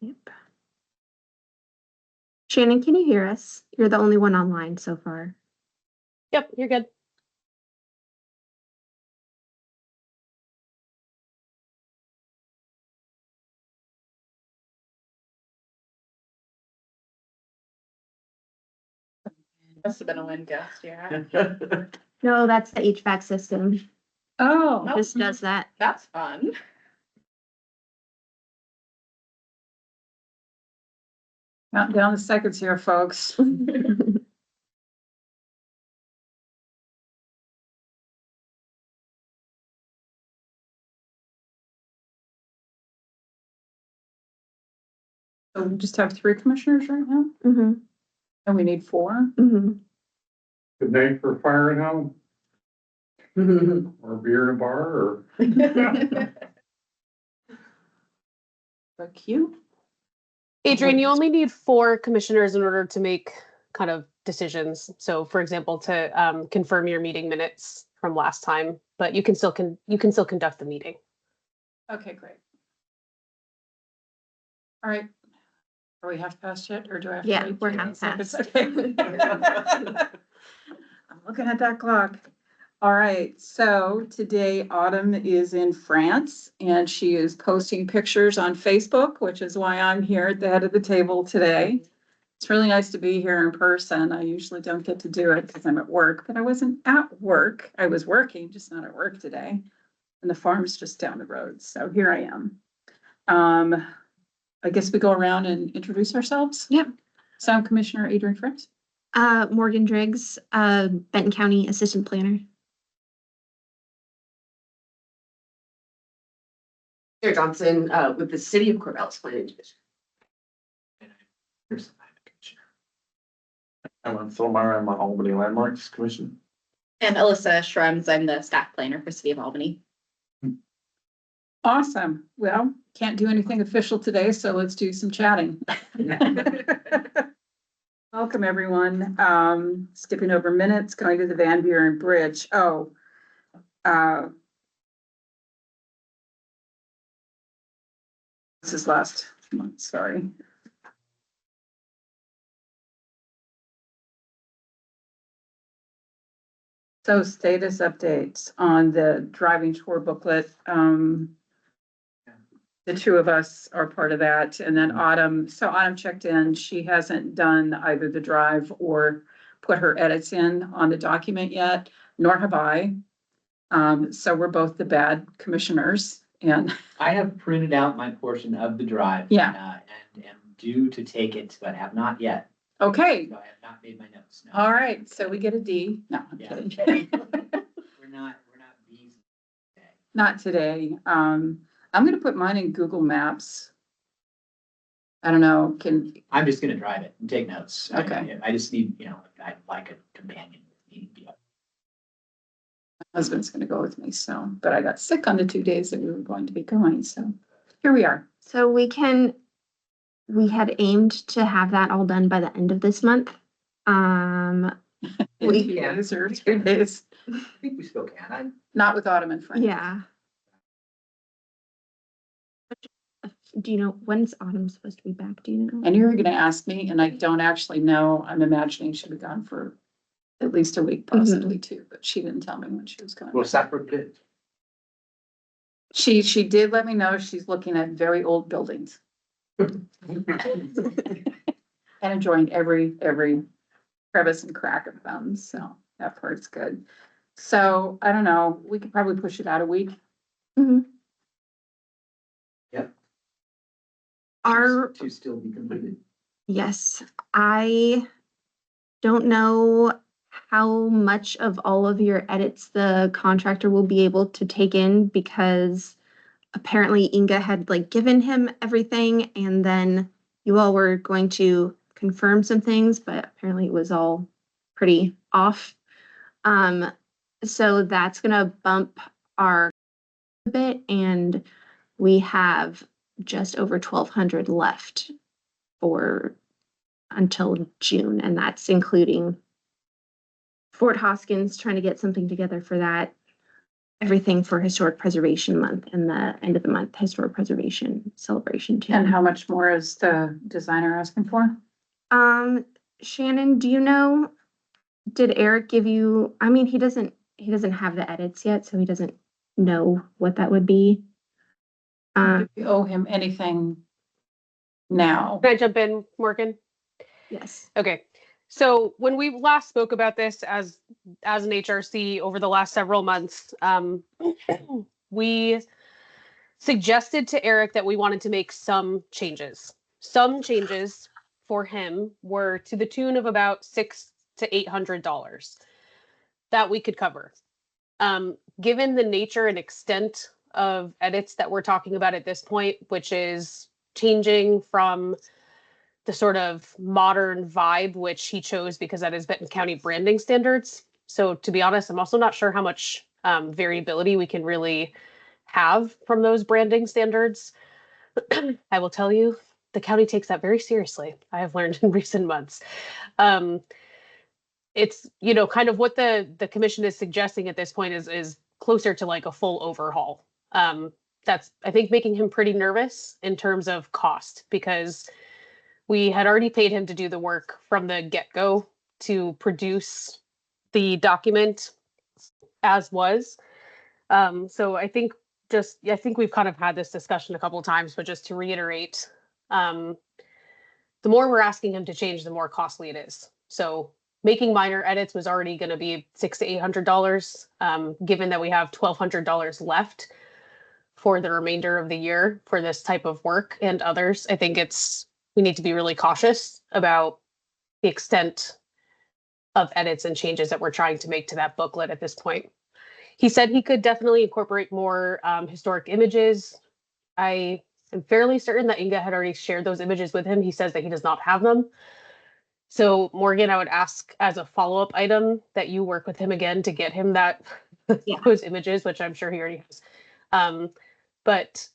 Yep. Shannon, can you hear us? You're the only one online so far. Yep, you're good. Must have been a wind gust, yeah. No, that's the HVAC system. Oh, It just does that. that's fun. Counting down the seconds here, folks. So we just have 3 commissioners right now, Mm-hmm. and we need 4. Mm-hmm. Good night for fire at home, or beer in a bar, or Thank you. Adrian, you only need 4 commissioners in order to make kind of decisions. So, for example, to confirm your meeting minutes from last time, but you can still conduct the meeting. Okay, great. All right. Are we half past yet, or do I have to? Yeah, wait we're 2 half seconds? past. Okay. I'm looking at that clock. All right, so today Autumn is in France and she is posting pictures on Facebook, which is why I'm here at the head of the table today. It's really nice to be here in person. I usually don't get to do it because I'm at work, but I wasn't at work. I was working, just not at work today. And the farm's just down the road, so here I am. I guess we go around and introduce ourselves. Yep. So I'm Commissioner Adrian Fritz. Morgan Driggs, Benton County Assistant Planner. Sarah Johnson, with the City of Corvallis Planning Division. I'm on Philmar, I'm on Albany Landmarks Commission. And Alyssa Schrems, I'm the staff planner for City of Albany. Awesome. Well, can't do anything official today, so let's do some chatting. Welcome, everyone. Skipping over minutes, going to the Van Buren Bridge. Oh. This is last month, sorry. So status updates on the driving tour booklet. The 2 of us are part of that. And then Autumn checked in. She hasn't done either the drive or put her edits in on the document yet, nor have I. So we're both the bad commissioners and I have printed out my portion of the drive. Yeah. And am due to take it, but have not yet. okay. So I have not made my notes. No. All right. So we get a D. No, I'm Yeah. kidding. We're not B's today. Not today. I'm gonna put mine in Google Maps. I don't know, I'm just gonna drive it and take notes. Okay. I just need, I'd like a companion. my husband's gonna go with me, so, but I got sick on the 2 days that we were going to be going, so here we are. So we had aimed to have that all done by the end of this month. In 2 days or 3 days, I think we still can. not with Autumn and Frank. Yeah. Do you know when's Autumn supposed to be back? Do you know? And you're gonna ask me, and I don't actually know. I'm imagining she'll be gone for at least a week, possibly 2, but she didn't tell me when she was coming. Well, separate bids. She did let me know she's looking at very old buildings and enjoying every crevice and crack of them, so that part's good. So, I don't know, we could probably push it out a week. Mhm. Yep. To still be completed. Yes, I don't know how much of all of your edits the contractor will be able to take in because apparently Inga had given him everything and then you all were going to confirm some things, but apparently it was all pretty off. So that's gonna bump our a bit and we have just over 1,200 left for until June, and that's including Fort Hoskins, trying to get something together for that. everything for Historic Preservation Month and the end of the month Historic Preservation celebration too. And how much more is the designer asking for? Shannon, do you know, did Eric give you, I mean, he doesn't have the edits yet, so he doesn't know what that would be. Do we owe him anything now? Can I jump in, Morgan? Yes. Okay. So when we last spoke about this as an HRC over the last several months, we suggested to Eric that we wanted to make some changes. Some changes for him were to the tune of about $600 to $800 that we could cover. Given the nature and extent of edits that we're talking about at this point, which is changing from the sort of modern vibe, which he chose because that is Benton County branding standards. So to be honest, I'm also not sure how much variability we can really have from those branding standards. I will tell you, the county takes that very seriously. I have learned in recent months. It's, you know, kind of what the commission is suggesting at this point is closer to like a full overhaul. That's, I think, making him pretty nervous in terms of cost, because we had already paid him to do the work from the get-go to produce the document as was. So I think we've kind of had this discussion a couple of times, but just to reiterate, the more we're asking him to change, the more costly it is. So making minor edits was already going to be $600 to $800. Given that we have $1,200 left for the remainder of the year for this type of work and others, I think we need to be really cautious about the extent of edits and changes that we're trying to make to that booklet at this point. He said he could definitely incorporate more historic images. I am fairly certain that Inga had already shared those images with him. He says that he does not have them. So Morgan, I would ask as a follow-up item that you work with him again to get him that those images, which I'm sure he already has. But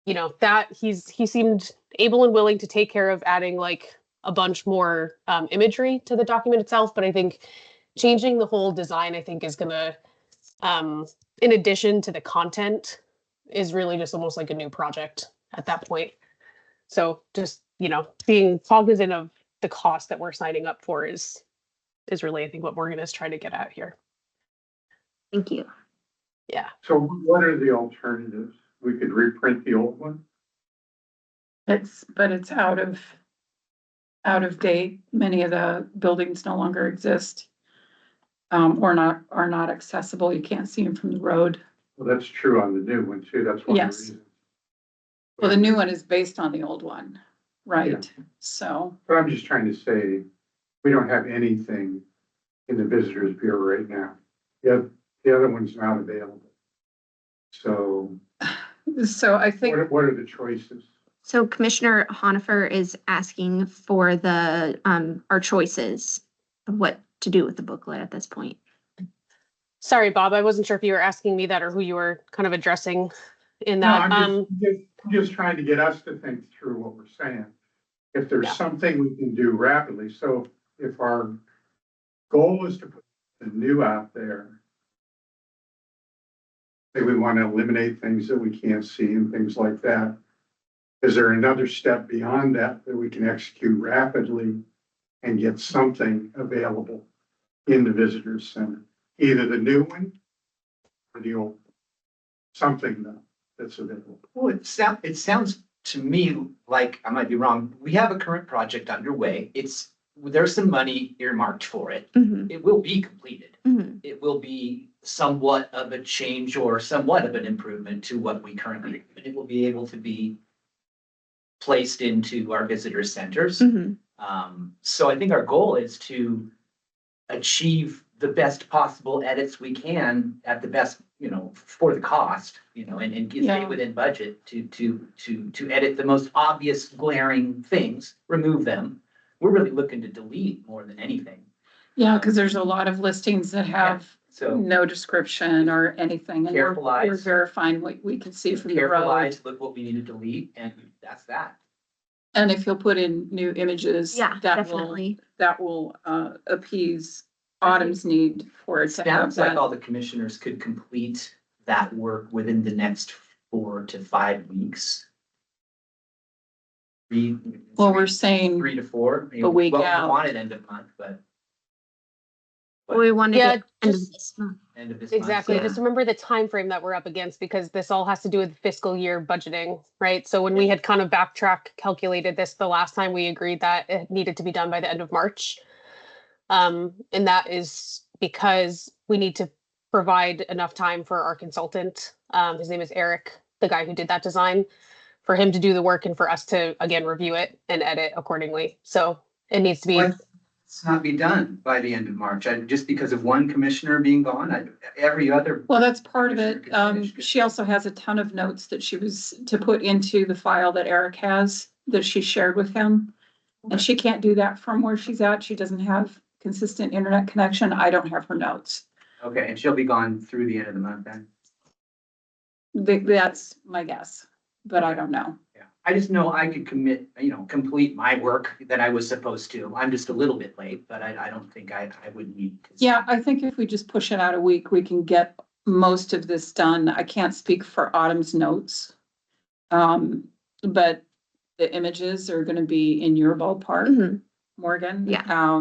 you know, that he seemed able and willing to take care of adding like a bunch more imagery to the document itself. But I think changing the whole design, I think, is gonna, in addition to the content, is really just almost like a new project at that point. So just, you know, being cognizant of the cost that we're signing up for is really, I think, what Morgan is trying to get at here. Thank you. Yeah. So what are the alternatives? We could reprint the old one? But it's out of date. Many of the buildings no longer exist. Or are not accessible. You can't see them from the road. Well, that's true on the new one too. That's one of the Yes. reasons. Well, the new one is based on the old one, right? So, But I'm just trying to say, we don't have anything in the visitors bureau right now. The other one's not available. So I think, what are the choices? So Commissioner Honifer is asking for the our choices of what to do with the booklet at this point. Sorry, Bob, I wasn't sure if you were asking me that or who you were kind of addressing in No, that. I'm just trying to get us to think through what we're saying. If there's Yeah. something we can do rapidly, so if our goal is to put the new out there, say we want to eliminate things that we can't see and things like that, is there another step beyond that that we can execute rapidly and get something available in the visitors center? Either the new one or the old, something that's available. Well, it sounds to me like, I might be wrong, we have a current project underway. There's some money earmarked for it. Mhm. It will be completed. Mhm. It will be somewhat of a change or somewhat of an improvement to what we currently, but it will be able to be placed into our visitor centers. Mhm. So I think our goal is to achieve the best possible edits we can at the best, you know, for the cost, you know, and stay Yeah. within budget to edit the most obvious glaring things, remove them. We're really looking to delete more than anything. yeah, because there's a lot of listings that have So no description or anything. And Careful we're eyes. verifying what we can see from the careful road. eyes, look what we need to delete, and that's that. And if you'll put in new images, Yeah, that definitely. will appease Autumn's need for it to have Sounds like that. all the commissioners could complete that work within the next 4 to 5 weeks. Well, we're saying 3 to 4. a week Well, we out. want it end of month, but We wanted Yeah, it end of just- this month. end of this month. Exactly. yeah. Just remember the time frame that we're up against because this all has to do with fiscal year budgeting, right? So when we had kind of calculated this the last time, we agreed that it needed to be done by the end of March. And that is because we need to provide enough time for our consultant. His name is Eric, the guy who did that design, for him to do the work and for us to again review it and edit accordingly. So it needs to be. Why it's not be done by the end of March? Just because of one commissioner being gone, every other. Well, that's part of it. Commissioner can finish. She also has a ton of notes that she was to put into the file that Eric has, that she shared with him. And she can't do that from where she's at. She doesn't have consistent internet connection. I don't have her notes. Okay, and she'll be gone through the end of the month then? That's my guess, but I don't know. Yeah, I just know I could complete my work that I was supposed to. I'm just a little bit late, but I don't think I would need to. Yeah, I think if we just push it out a week, we can get most of this done. I can't speak for Autumn's notes. But the images are gonna be in your ballpark, Mhm. Morgan. Yeah.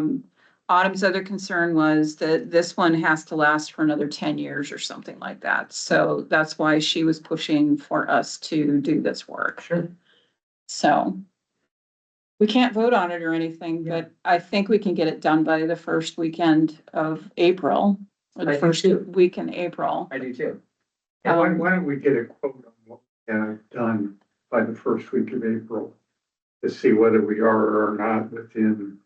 Autumn's other concern was that this one has to last for another 10 years or something like that. So that's why she was pushing for us to do this work. Sure. So we can't vote on it or anything, but I think we can get it done by the first weekend of April, or I the do first too. week in April. I do too. Why don't we get a quote on what we have done by the first week of April to see whether we are or are not within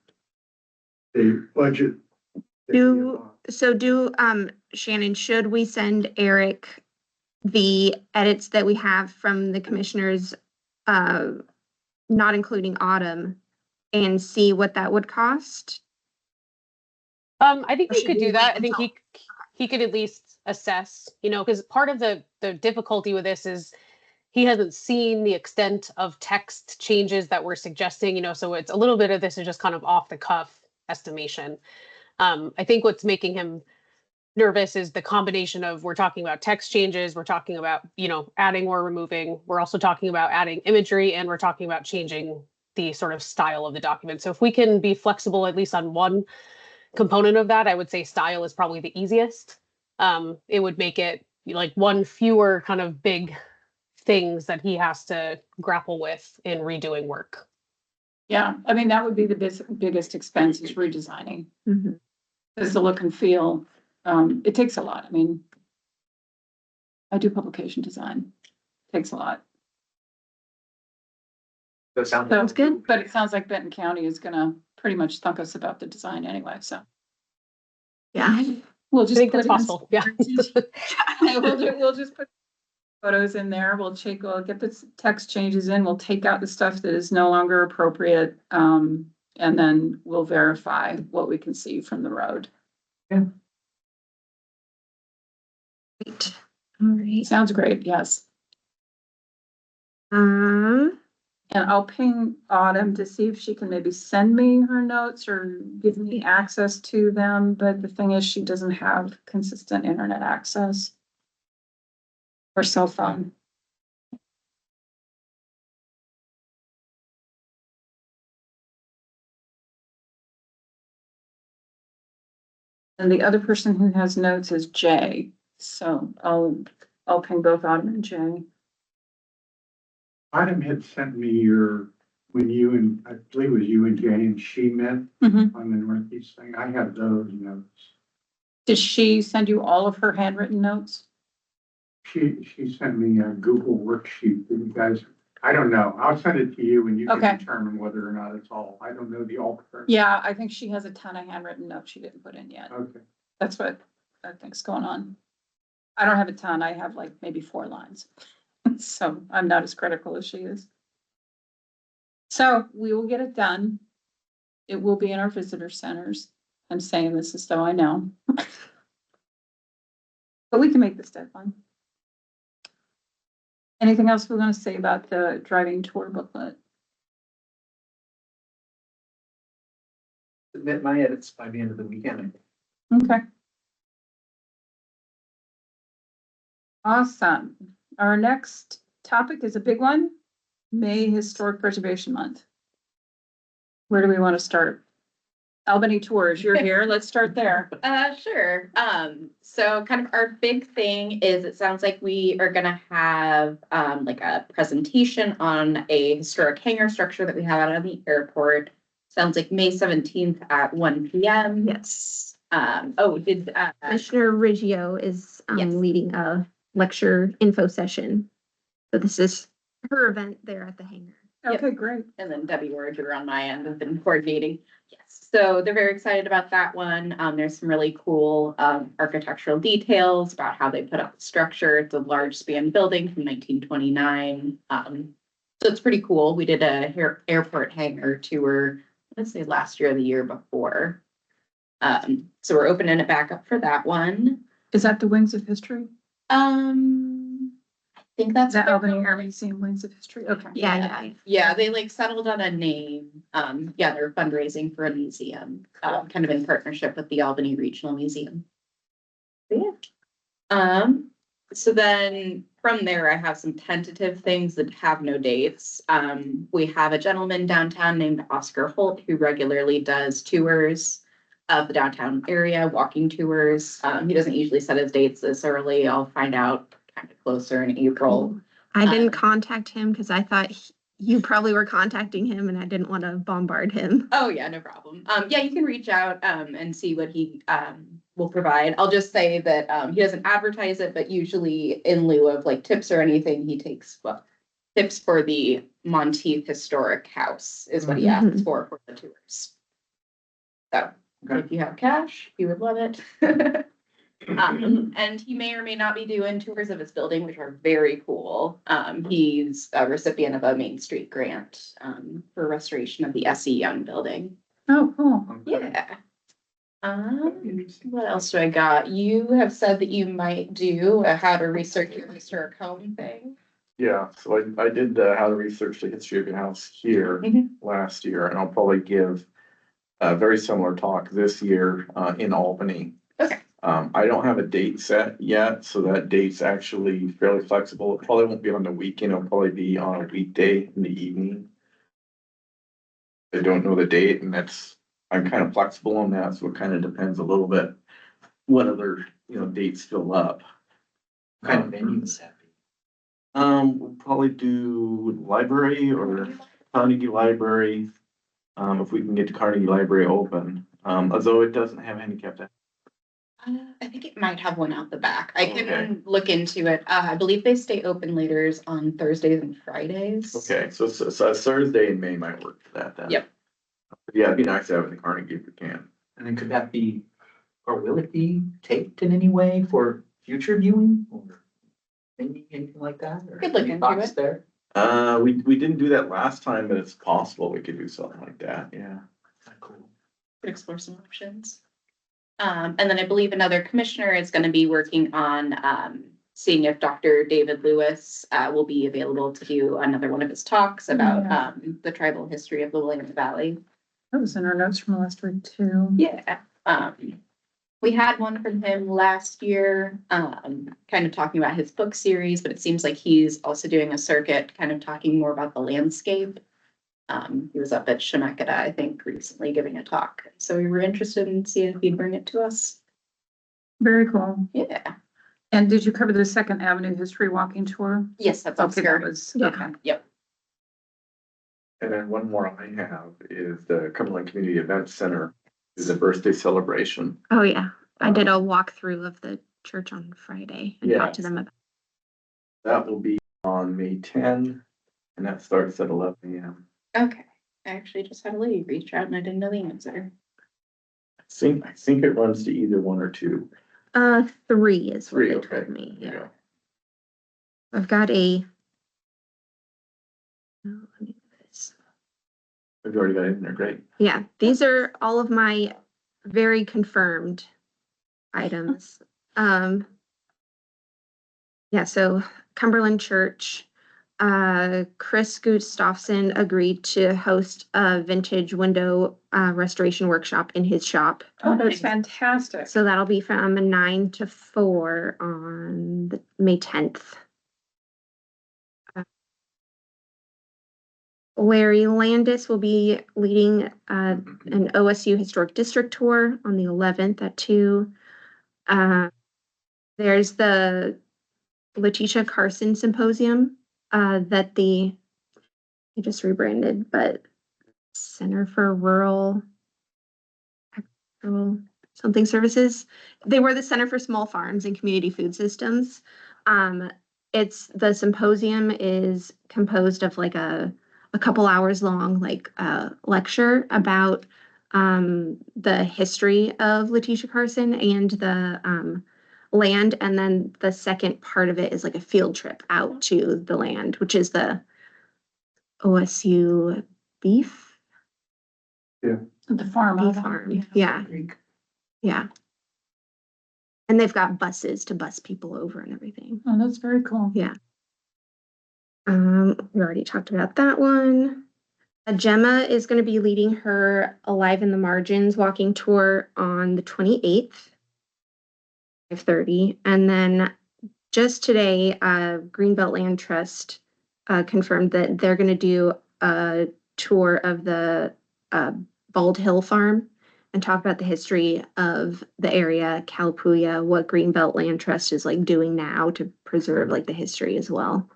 the budget. Shannon, should we send Eric the edits that we have from the commissioners, not including Autumn, and see what that would cost? I think Or he should could we do that. wait I think he could at least assess, because part of the difficulty with this is he hasn't seen the extent of text changes that we're suggesting, so it's a little bit of this is just kind of off the cuff estimation. I think what's making him nervous is the combination of we're talking about text changes, we're talking about, adding or removing, we're also talking about adding imagery, and we're talking about changing the sort of style of the document. So if we can be flexible at least on one component of that, I would say style is probably the easiest. It would make it like one fewer kind of big things that he has to grapple with in redoing work. Yeah, I mean, that would be the biggest expense is redesigning. Mhm. Because the look and feel, it takes a lot. I mean, I do publication design. Takes a lot. So it sounds. Sounds good. But it sounds like Benton County is gonna pretty much thump us about the design anyway, so. Yeah. We'll I just think put that's in- possible. Yeah. We'll just put photos in there. We'll get the text changes in. We'll take out the stuff that is no longer appropriate. And then we'll verify what we can see from the road. Great. All right. Sounds great, yes. Um, And I'll ping Autumn to see if she can maybe send me her notes or give me access to them. But the thing is, she doesn't have consistent internet access or cell phone. And the other person who has notes is Jay. So I'll ping both Autumn and Jay. Autumn had sent me when you and, I believe it was you and Jay and she met Mhm. on the Northeast thing. I have those notes. Did she send you all of her handwritten notes? She sent me a Google worksheet that you guys, I don't know. I'll send it to you and you Okay. can determine whether or not it's all, I don't know the alternate. Yeah, I think she has a ton of handwritten notes she didn't put in yet. Okay. That's what I think's going on. I don't have a ton. I have like maybe 4 lines. So I'm not as critical as she is. So we will get it done. It will be in our visitor centers. I'm saying this as though I know. But we can make this deadline. Anything else we want to say about the driving tour booklet? Submit my edits by the end of the weekend. Okay. Awesome. Our next topic is a big one, May Historic Preservation Month. Where do we want to start? Albany Tours, you're here. Let's start there. Sure. So kind of our big thing is it sounds like we are gonna have like a presentation on a historic hangar structure that we have out on the airport. Sounds like May 17th at 1 p.m. Yes. Did Commissioner Riggio is Yes. leading a lecture info session. So this is her event there at the hangar. Okay, great. and then Debbie Ward, who are on my end, have been coordinating. Yes, so they're very excited about that one. There's some really cool architectural details about how they put up the structure. It's a large span building from 1929. So it's pretty cool. We did a airport hangar tour, let's say last year or the year before. So we're opening it back up for that one. Is that the Wings of History? I think that's The what they're Albany called. Air Museum Wings of History? Okay. Yeah, they like settled on a name. Yeah, they're fundraising for a museum, kind of in partnership with the Albany Regional Museum. So, yeah. So then from there, I have some tentative things that have no dates. We have a gentleman downtown named Oscar Holt who regularly does tours of the downtown area, walking tours. He doesn't usually set his dates this early. I'll find out kind of closer in April. I didn't Um, contact him because I thought you probably were contacting him and I didn't want to bombard him. Oh, yeah, no problem. Yeah, you can reach out and see what he will provide. I'll just say that he doesn't advertise it, but usually in lieu of like tips or anything, he takes tips for the Monteith Historic House is what he asks for the tours. So if you have cash, he would love it. And he may or may not be doing tours of his building, which are very cool. He's a recipient of a Main Street grant for restoration of the S.E. Young building. Oh, cool. Yeah. What else do I got? You have said that you might do a how to research your historic home thing. Yeah, so I did how to research the history of your house here Mhm. last year, and I'll probably give a very similar talk this year in Albany. Okay. I don't have a date set yet, so that date's actually fairly flexible. It probably won't be on the weekend, it'll probably be on a weekday in the evening. I don't know the date, and I'm kind of flexible on that, so it kind of depends a little bit what other, dates fill up. What kind of venue is that? We'll probably do library or Carnegie Library. If we can get the Carnegie Library open, although it doesn't have handicapped. I think it might have one out the back. I Okay. can look into it. I believe they stay open later on Thursdays and Fridays. Okay, so a Thursday in May might work for that then. Yep. Yeah, it'd be nice to have it in Carnegie if we can. And then could that be, or will it be taped in any way for future viewing or anything like that? Or Could look any into thoughts it. there? We didn't do that last time, but it's possible we could do something like that, yeah. Cool. Could explore some options. And then I believe another commissioner is going to be working on seeing if Dr. David Lewis will be available to do another one of his talks about Yeah. the tribal history of the Williams Valley. That was in our notes from last week too. Yeah. We had one from him last year, kind of talking about his book series, but it seems like he's also doing a circuit, kind of talking more about the landscape. He was up at Shemeketa, I think, recently giving a talk. So we were interested in seeing if he'd bring it to us. Very cool. Yeah. And did you cover the Second Avenue History Walking Tour? Yes, that's Okay, that Oscar. was, Yeah. okay. And then one more I have is the Cumberland Community Event Center is a birthday celebration. Oh, yeah. I did a walkthrough of the church on Friday and talked to them about. That will be on May 10, and that starts at 11 a.m. Okay. I actually just had a lady reach out and I didn't know the answer. I think it runs to either one or two. 3 is what Three, they okay. told me. There you Yeah. go. I've got a. Oh, let me do this. We've already got it in there, great. Yeah, these are all of my very confirmed items. Yeah, so Cumberland Church, Chris Gustafson agreed to host a vintage window restoration workshop in his shop. Oh, that's fantastic. So that'll be from 9 to 4 on May 10th. Larry Landis will be leading an OSU Historic District Tour on the 11th at 2. There's the Letitia Carson Symposium that they just rebranded, but Center for Rural something services. They were the Center for Small Farms and Community Food Systems. It's the symposium is composed of like a couple hours long, like lecture about the history of Letitia Carson and the land, and then the second part of it is like a field trip out to the land, which is the OSU beef. The farm. Beef farm, yeah. Yeah. And they've got buses to bus people over and everything. Oh, that's very cool. Yeah. We already talked about that one. Gemma is going to be leading her Alive in the Margins walking tour on the 28th, 5:30. And then just today, Greenbelt Land Trust confirmed that they're going to do a tour of the Bald Hill Farm and talk about the history of the area, Calapooya, what Greenbelt Land Trust is like doing now to preserve like the history as well.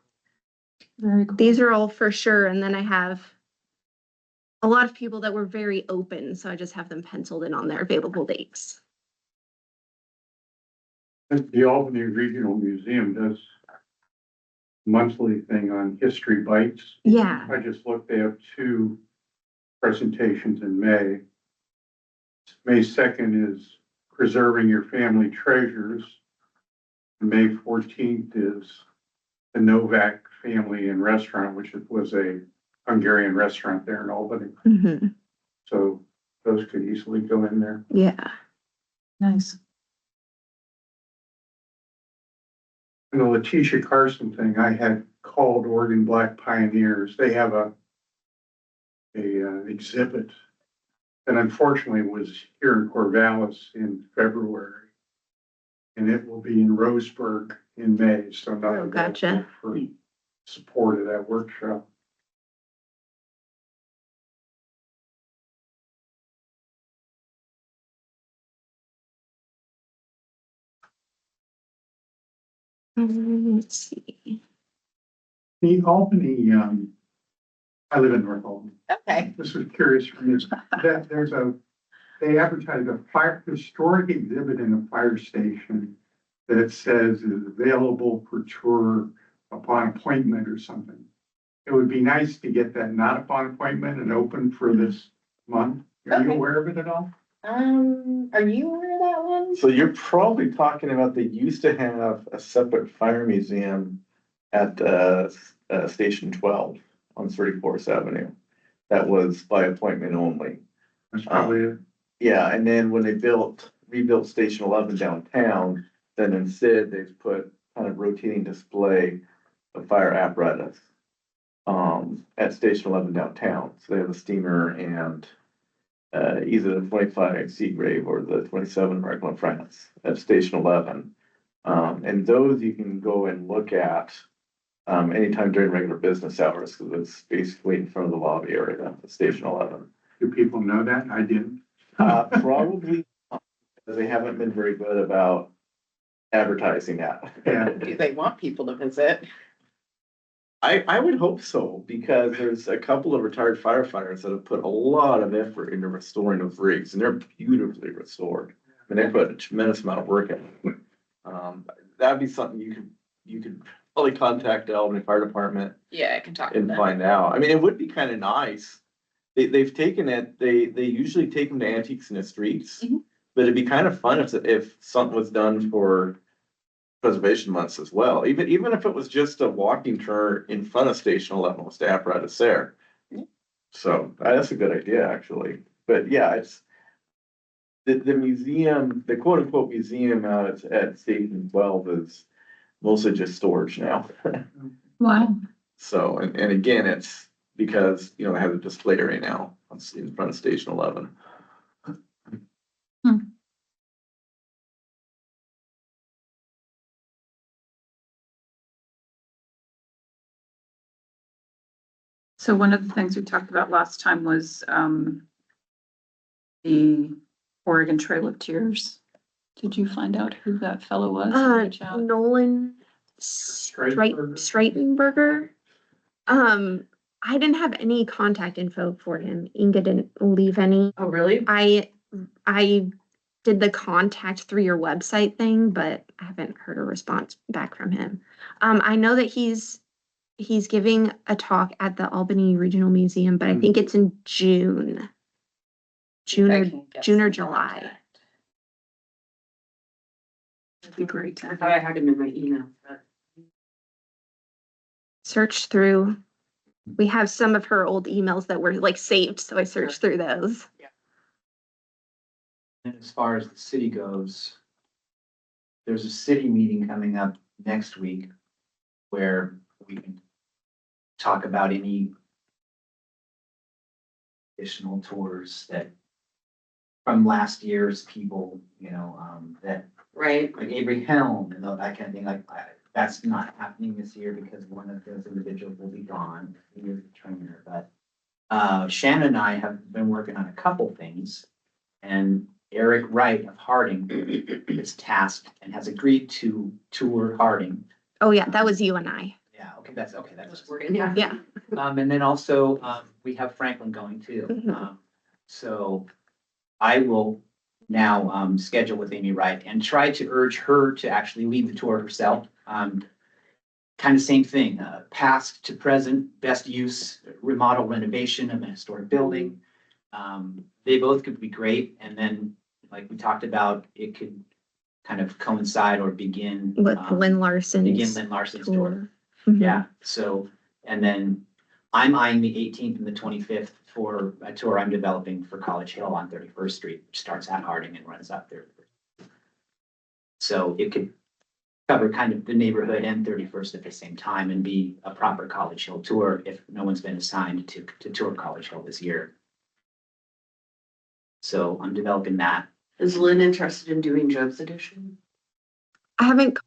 Very cool. These are all for sure. And then I have a lot of people that were very open, so I just have them penciled in on their available dates. The Albany Regional Museum does monthly thing on History Bites. Yeah. I just looked, they have 2 presentations in May. May 2nd is Preserving Your Family Treasures. May 14th is the Novak Family and Restaurant, which was a Hungarian restaurant there in Albany. Mm-hmm. So those could easily go in there. Yeah. Nice. And the Letitia Carson thing, I had called Oregon Black Pioneers. They have a exhibit that unfortunately was here in Corvallis in February. And it will be in Roseburg in May, so not Oh, gotcha. available for support of that workshop. Let's see. The Albany, I live in North Albany. Okay. This was curious for me, that they advertise a historic exhibit in a fire station that it says is available for tour upon appointment or something. It would be nice to get that not upon appointment and open for this month. Are you Okay. aware of it at all? Are you aware of that one? So you're probably talking about, they used to have a separate fire museum at Station 12 on 34th Avenue. That was by appointment only. That's probably it. Yeah, and then when they rebuilt Station 11 downtown, then instead they've put kind of rotating display of fire apparatus at Station 11 downtown. So they have a steamer and either the 25 Seagrave or the 27 American France at Station 11. And those you can go and look at anytime during regular business hours, because it's basically in front of the lobby area at Station 11. Do people know that? I didn't. Probably not, because they haven't been very good about advertising that. Yeah. Do they want people to visit? I would hope so, because there's a couple of retired firefighters that have put a lot of effort into restoring those rigs, and they're beautifully restored. I mean, they put a tremendous amount of work in. That'd be something you could probably contact the Albany Fire Department Yeah, I can talk to and them. find out. I mean, it would be kind of nice. They've taken it, they usually take them to Antiques in the Streets. Mhm. But it'd be kind of fun if something was done for preservation months as well. Even if it was just a walking tour in front of Station 11 with the apparatus there. Yeah. So that's a good idea, actually. But yeah, it's the museum, the quote unquote museum at Station 12 is mostly just storage now. Wow. So, and again, it's because, you know, they have a display right now in front of Station 11. So one of the things we talked about last time was, the Oregon Trail of Tears. Did you find out who that fellow was? Reach out. Nolan Streitenberger. I didn't have any contact info for him. Inga didn't leave any. Oh, really? I did the contact through your website thing, but I haven't heard a response back from him. I know that he's giving a talk at the Albany Regional Museum, but I think it's in June. June or July. That'd be great. I thought I had him in my email, but Search through. We have some of her old emails that were like saved, so I searched through those. And as far as the city goes, there's a city meeting coming up next week where we can talk about any additional tours that from last year's people, you know, that right. like Avery Helm and that kind of thing, like that's not happening this year because one of those individuals will be gone. He is a trainer, but Shannon and I have been working on a couple things, and Eric Wright of Harding is tasked and has agreed to tour Harding. Oh yeah, that was you and I. Yeah, okay, that's okay. That's We're yeah. Yeah. and then also we have Franklin going too. Mhm. So I will now schedule with Amy Wright and try to urge her to actually lead the tour herself. Kind of same thing, past to present, best use, remodel, renovation of a historic building. They both could be great. And then, like we talked about, it could kind of coincide or begin With Lynn Larson's Larson's tour. tour. Mhm. Yeah, so, and then I'm eyeing the 18th and the 25th for a tour I'm developing for College Hill on 31st Street, which starts at Harding and runs up there. So it could cover kind of the neighborhood and 31st at the same time and be a proper College Hill tour if no one's been assigned to tour College Hill this year. So I'm developing that. Is Lynn interested in doing Joe's edition? I haven't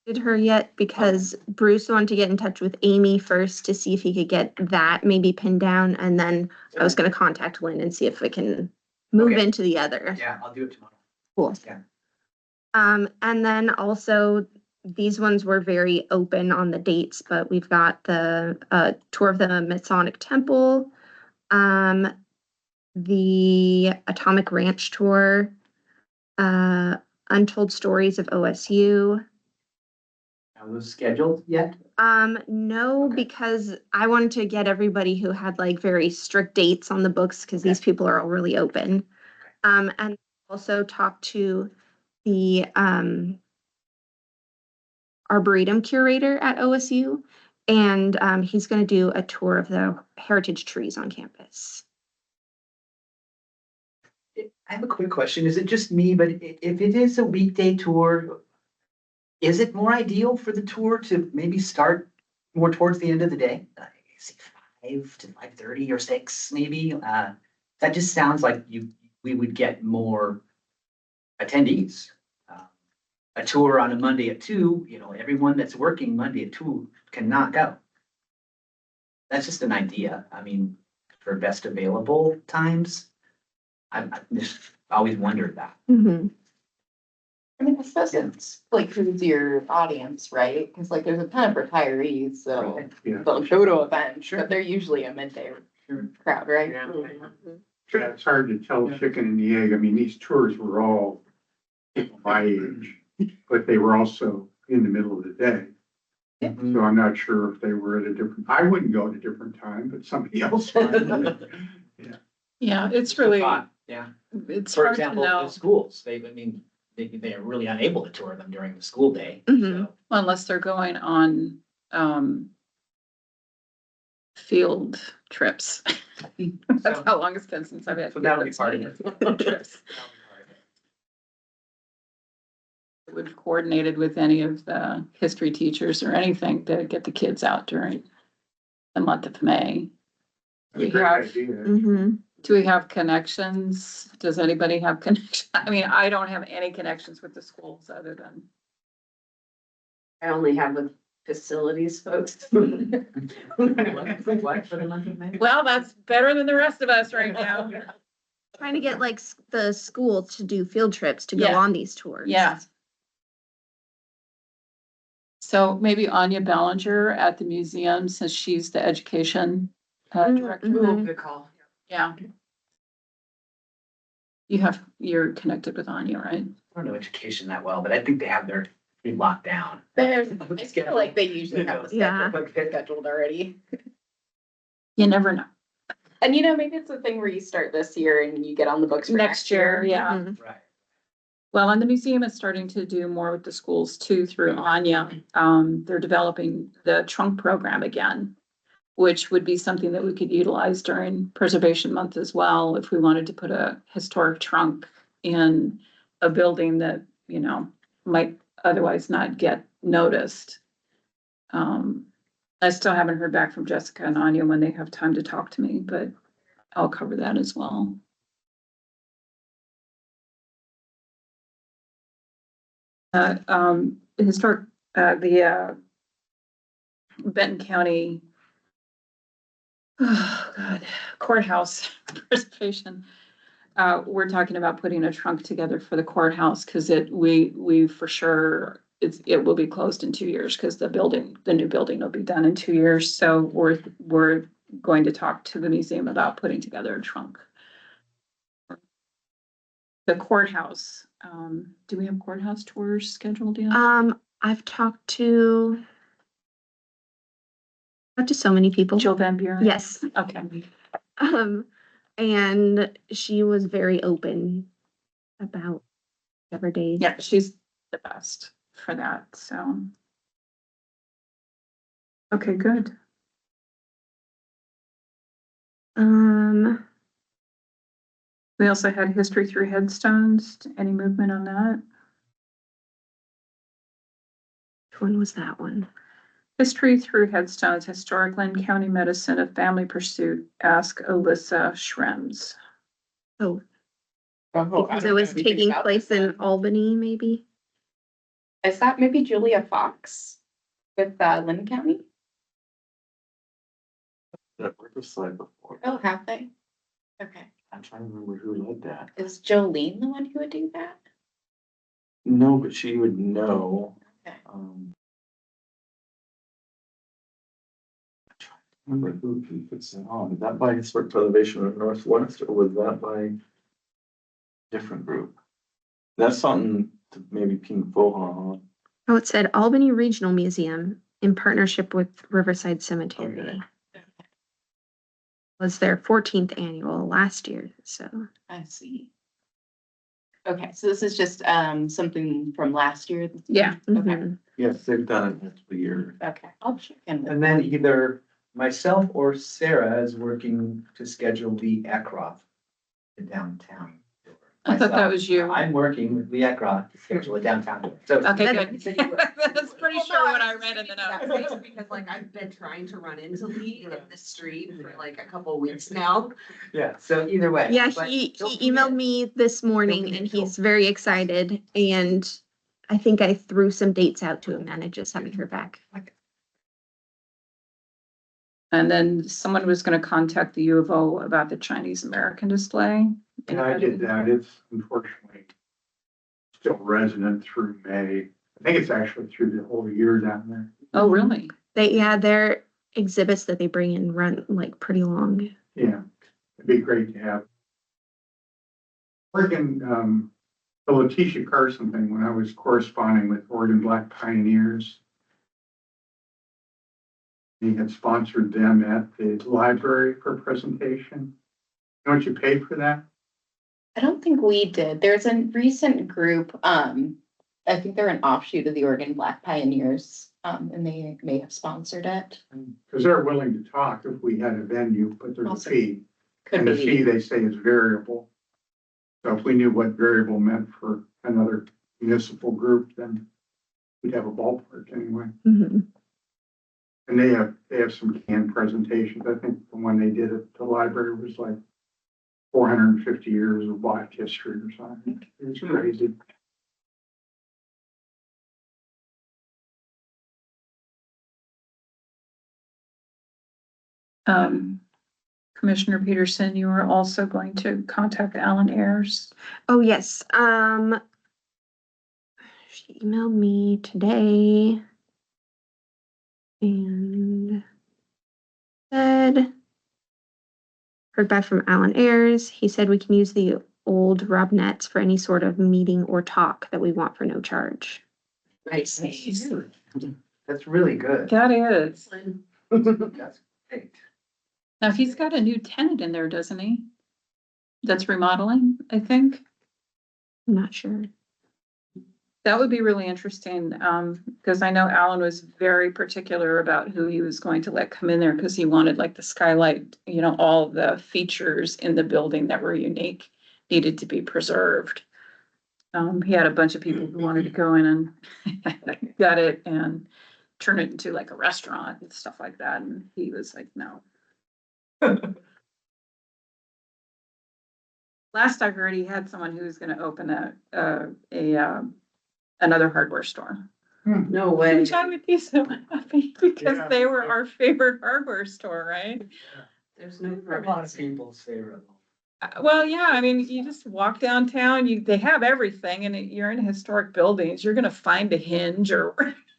contacted her yet because Bruce wanted to get in touch with Amy first to see if he could get that maybe pinned down, and then I was going to contact Lynn and see if we can move Okay. into the other. Yeah, I'll do it tomorrow. Cool. Yeah. And then also these ones were very open on the dates, but we've got the tour of the Masonic Temple, the Atomic Ranch tour, Untold Stories of OSU. Are those scheduled yet? No, Okay. because I wanted to get everybody who had like very strict dates on the books because these people are all really open. And also talk to the Arboretum curator at OSU, and he's going to do a tour of the heritage trees on campus. I have a quick question. Is it just me, but if it is a weekday tour, is it more ideal for the tour to maybe start more towards the end of the day? Say 5 to 5:30 or 6, maybe? That just sounds like we would get more attendees. A tour on a Monday at 2, you know, everyone that's working Monday at 2 cannot go. That's just an idea. I mean, for best available times, I've just always wondered that. Mm-hmm. I mean, I suppose it's like who's your audience, right? Because like there's a ton of retirees, so Right. Yeah. they'll go to events, Sure. but they're usually a midday Sure. crowd, right? Yeah. Yeah, it's hard to tell chicken and the egg. I mean, these tours were all people my age, but they were also in the middle of the day. So I'm not sure if they were at a different, I wouldn't go at a different time, but somebody else might. Yeah, it's really, Yeah. it's For hard to example, the know schools, they are really unable to tour them during the school day. Mhm. So, unless they're going on, field trips. That's how long it's been since I've had. So that'll be field part of it. trips. Would coordinated with any of the history teachers or anything to get the kids out during the month of May. That's a We great have- idea. Mhm. Do we have connections? Does anybody have connections? I mean, I don't have any connections with the schools other than. I only have with facilities folks. What for the month of May? Well, that's better than the rest of us right now. Trying to get like the school to do field trips to go Yeah. on these tours. Yeah. So maybe Anya Ballinger at the museum, since she's the education director. Mhm. Good call. Yeah. You're connected with Anya, right? I don't know education that well, but I think they have their pretty locked down. I feel like they usually have the Yeah. schedule scheduled already. You never know. And maybe it's a thing where you start this year and you get on the books for Next year, yeah. Mhm. Right. Well, and the museum is starting to do more with the schools too through Anya. They're developing the trunk program again, which would be something that we could utilize during Preservation Month as well, if we wanted to put a historic trunk in a building that, might otherwise not get noticed. I still haven't heard back from Jessica and Anya when they have time to talk to me, but I'll cover that as well. Historic, the Benton County, oh God, courthouse preservation. We're talking about putting a trunk together for the courthouse because we for sure, it will be closed in 2 years because the new building will be done in 2 years. So we're going to talk to the museum about putting together a trunk. The courthouse, do we have courthouse tours scheduled yet? I've talked to so many people. Jill Van Buren? Yes. Okay. And she was very open about whatever days. Yeah, she's the best for that, so. Okay, good. We also had history through headstones. Any movement on that? Which one was that one? History through headstones, Historic Lynn County Medicine, a Family Pursuit. Ask Alyssa Schrems. Oh, Oh, because it was taking place in Albany, maybe? Is that maybe Julia Fox with Lynn County? That Riverside before. Oh, have they? Okay. I'm trying to remember who led that. Is Jolene the one who would do that? No, but she would know. Okay. Remember who puts it on? Is that by Historic Preservation of Northwest, or was that by different group? That's something to maybe ping Fohan. Oh, it said Albany Regional Museum in partnership with Riverside Cemetery. Okay. Was their 14th annual last year, so. I see. Okay, so this is just something from last year? Yeah. Okay, Mhm. Yes, they've done it multiple years. okay, I'll check in. with And then either myself or Sarah is working to schedule the Eckroth to downtown. I thought that Myself, was you. I'm working with the Eckroth to schedule a downtown tour. So Okay, That's- good. That's pretty sure what I read in the notes. Because like I've been trying to run into Lee in the street for like a couple of weeks now. yeah, so either way. Yeah, but he don't emailed forget- me this morning forget and Jill. he's very excited, and I think I threw some dates out to him and I just haven't heard back. And then someone was gonna contact the U of O about the Chinese American display. And I did that. It's unfortunately still resonant through May. I think it's actually through the whole year down there. Oh, really? Their exhibits that they bring in run like pretty long. Yeah, it'd be great to have. Working, the Letitia Carson thing, when I was corresponding with Oregon Black Pioneers. He had sponsored them at the library for a presentation. Don't you pay for that? I don't think we did. There's a recent group, I think they're an offshoot of the Oregon Black Pioneers, and they may have sponsored it. Because they're willing to talk if we had a venue, but there's a Awesome. fee. Could And the fee, be, they say, is variable. So if we knew what variable meant for another municipal group, then we'd have a ballpark anyway. Mhm. And they have some canned presentations. I think the one they did at the library was like 450 years of Black history or something. It was crazy. Commissioner Peterson, you are also going to contact Alan Ayers. Oh, yes. She emailed me today and said, heard back from Alan Ayers. He said we can use the old Robnets for any sort of meeting or talk that we want for no charge. Nice. That's really good. That is. That's great. Now, he's got a new tenant in there, doesn't he? That's remodeling, I think. I'm not sure. That would be really interesting, because I know Alan was very particular about who he was going to let come in there, because he wanted like the skylight, you know, all the features in the building that were unique needed to be preserved. He had a bunch of people who wanted to go in and gut it and turn it into like a restaurant and stuff like that, and he was like, no. Last I heard, he had someone who was gonna open another hardware store. No way. Which I would be so happy, because Yeah. they were our favorite hardware store, right? There's no For a lot of people's favorite. Well, yeah, I mean, you just walk downtown, they have everything, and you're in historic buildings, you're gonna find a hinge or,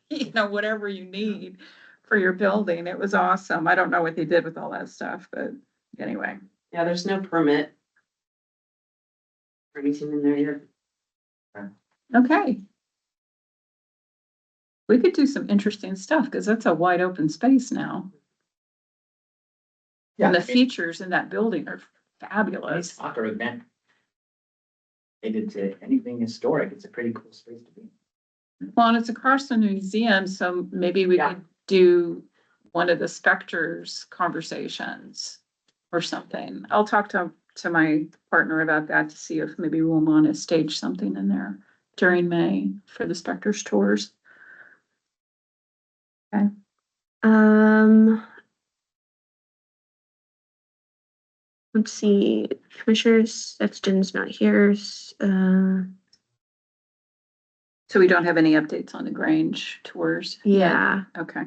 you know, whatever you need for your building. It was awesome. I don't know what they did with all that stuff, but anyway. Yeah, there's no permit. Or anything in there yet. Okay. We could do some interesting stuff, because that's a wide open space now. Yeah, And the I mean, features in that building are it's fabulous. soccer event. Related to anything historic, it's a pretty cool space to be. Well, and it's across from the museum, so maybe we Yeah. could do one of the Specters conversations or something. I'll talk to my partner about that to see if maybe we'll want to stage something in there during May for the Specters tours. Let's see. Commissioner Sexton's not here. So we don't have any updates on the Grange tours? yet? Yeah. Okay.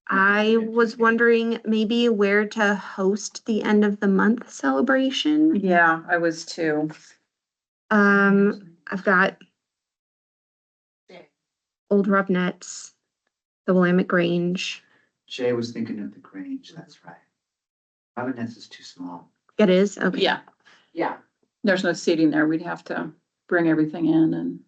I was wondering maybe where to host the end of the month celebration. Yeah, I was too. I've got Old Robnett's, the Willamette Grange. Jay was thinking of the Grange, that's right. Robinette's is too small. It is? Okay. Yeah, Yeah. there's no seating there. We'd have to bring everything in, and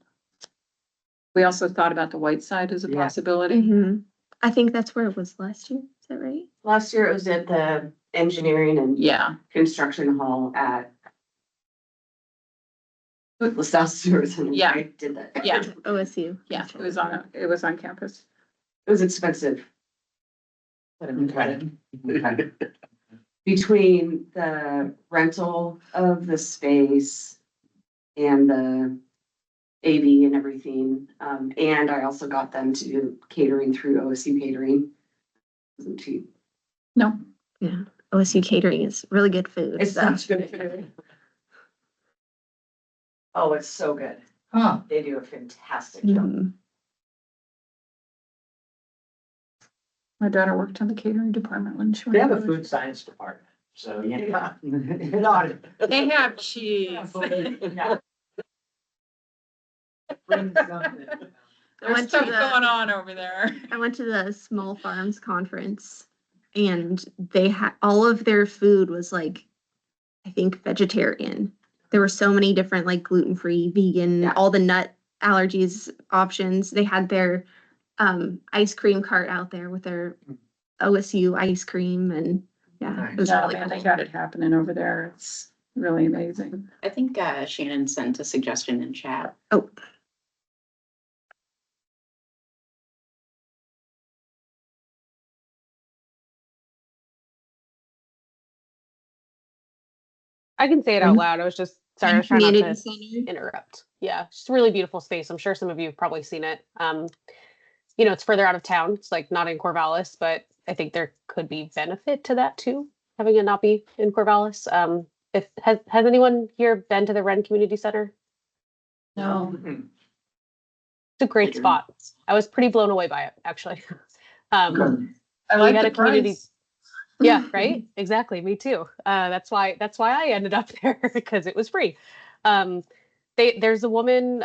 we also thought about the White Side as a Yeah. possibility. Mhm. I think that's where it was last year. Is that right? Last year it was at the engineering and Yeah, construction hall at LaSalle Stewart. Yeah. I did that. yeah, OSU. yeah, it was on campus. It was expensive. Okay. Between the rental of the space and the AV and everything. And I also got them to do catering through OSU catering. Wasn't cheap. No, Yeah. OSU catering is really good food. It's so. such good food. Oh, it's so good. Huh. They do a fantastic job. Mhm. my daughter worked on the catering department when she. They have a went to food science department, so yeah. Not. They have cheese. Yeah. Bring something. I went There's to stuff the- going on over there. I went to the Small Farms Conference and they had all of their food was like, I think vegetarian. There were so many different like gluten-free, vegan, Yeah. all the nut allergies options. They had their ice cream cart out there with their OSU ice cream and yeah, it was No, really man, they cool. got it happening over there. It's really amazing. I think Shannon sent a suggestion in chat. Oh, I can say it out loud. I was just sorry. I was trying not community to center. interrupt. Yeah, it's a really beautiful space. I'm sure some of you have probably seen it. it's further out of town. It's like not in Corvallis, but I think there could be benefit to that too, having it not be in Corvallis. If has anyone here been to the Ren Community Center? No. It's a great spot. I was pretty blown away by it, actually. I we like had the a community. price. Yeah, right. Exactly. Me too. That's why I ended up there because it was free. There's a woman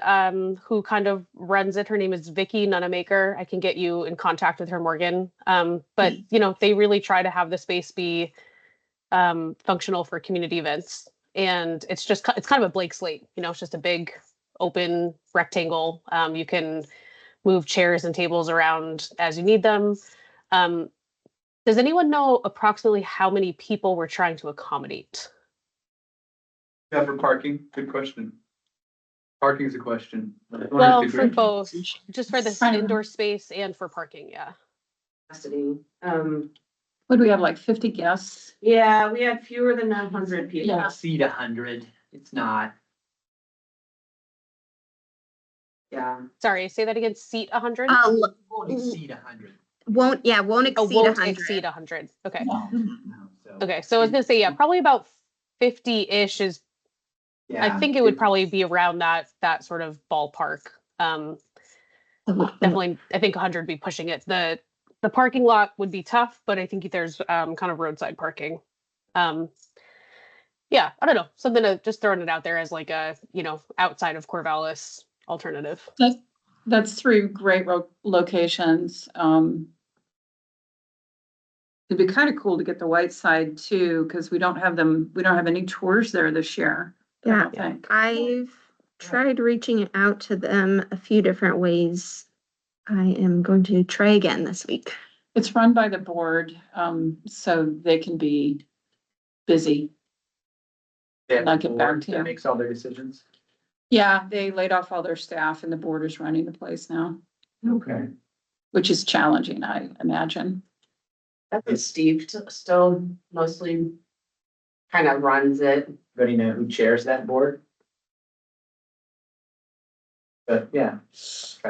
who kind of runs it. Her name is Vicky Nunamaker. I can get you in contact with her, Morgan. But they really try to have the space be functional for community events, and it's kind of a blank slate. It's just a big open rectangle. You can move chairs and tables around as you need them. Um, does anyone know approximately how many people we're trying to accommodate? Yeah, for parking, good question. Parking is a question. Well, for both, just for this Kind of. indoor space and for parking, yeah. Capacity. What do we have, like 50 guests? Yeah, we had fewer than 100 people. Yeah. Exceed 100, it's not. Yeah. Sorry, say that again. Seat 100? Won't exceed 100. Won't Oh, exceed won't 100. exceed 100. Okay. No, so. Okay. So I was gonna say, yeah, probably about 50-ish is. I Yeah, think it would probably be around that sort of ballpark. Definitely, I think 100 would be pushing it. The parking lot would be tough, but I think there's kind of roadside parking. Yeah, I don't know, something to just throwing it out there as like a outside of Corvallis alternative. That's three great locations. It'd be kind of cool to get the White Side too, because we don't have any tours there this year. I Yeah, don't think. I've tried reaching out to them a few different ways. I am going to try again this week. It's run by the board, so they can be busy. They have I'll a get back board to that you. makes all their decisions. Yeah, they laid off all their staff and the board is running the place now, Okay. which is challenging, I imagine. That's Steve still mostly kind of runs it. Anybody know who chairs that board? But yeah.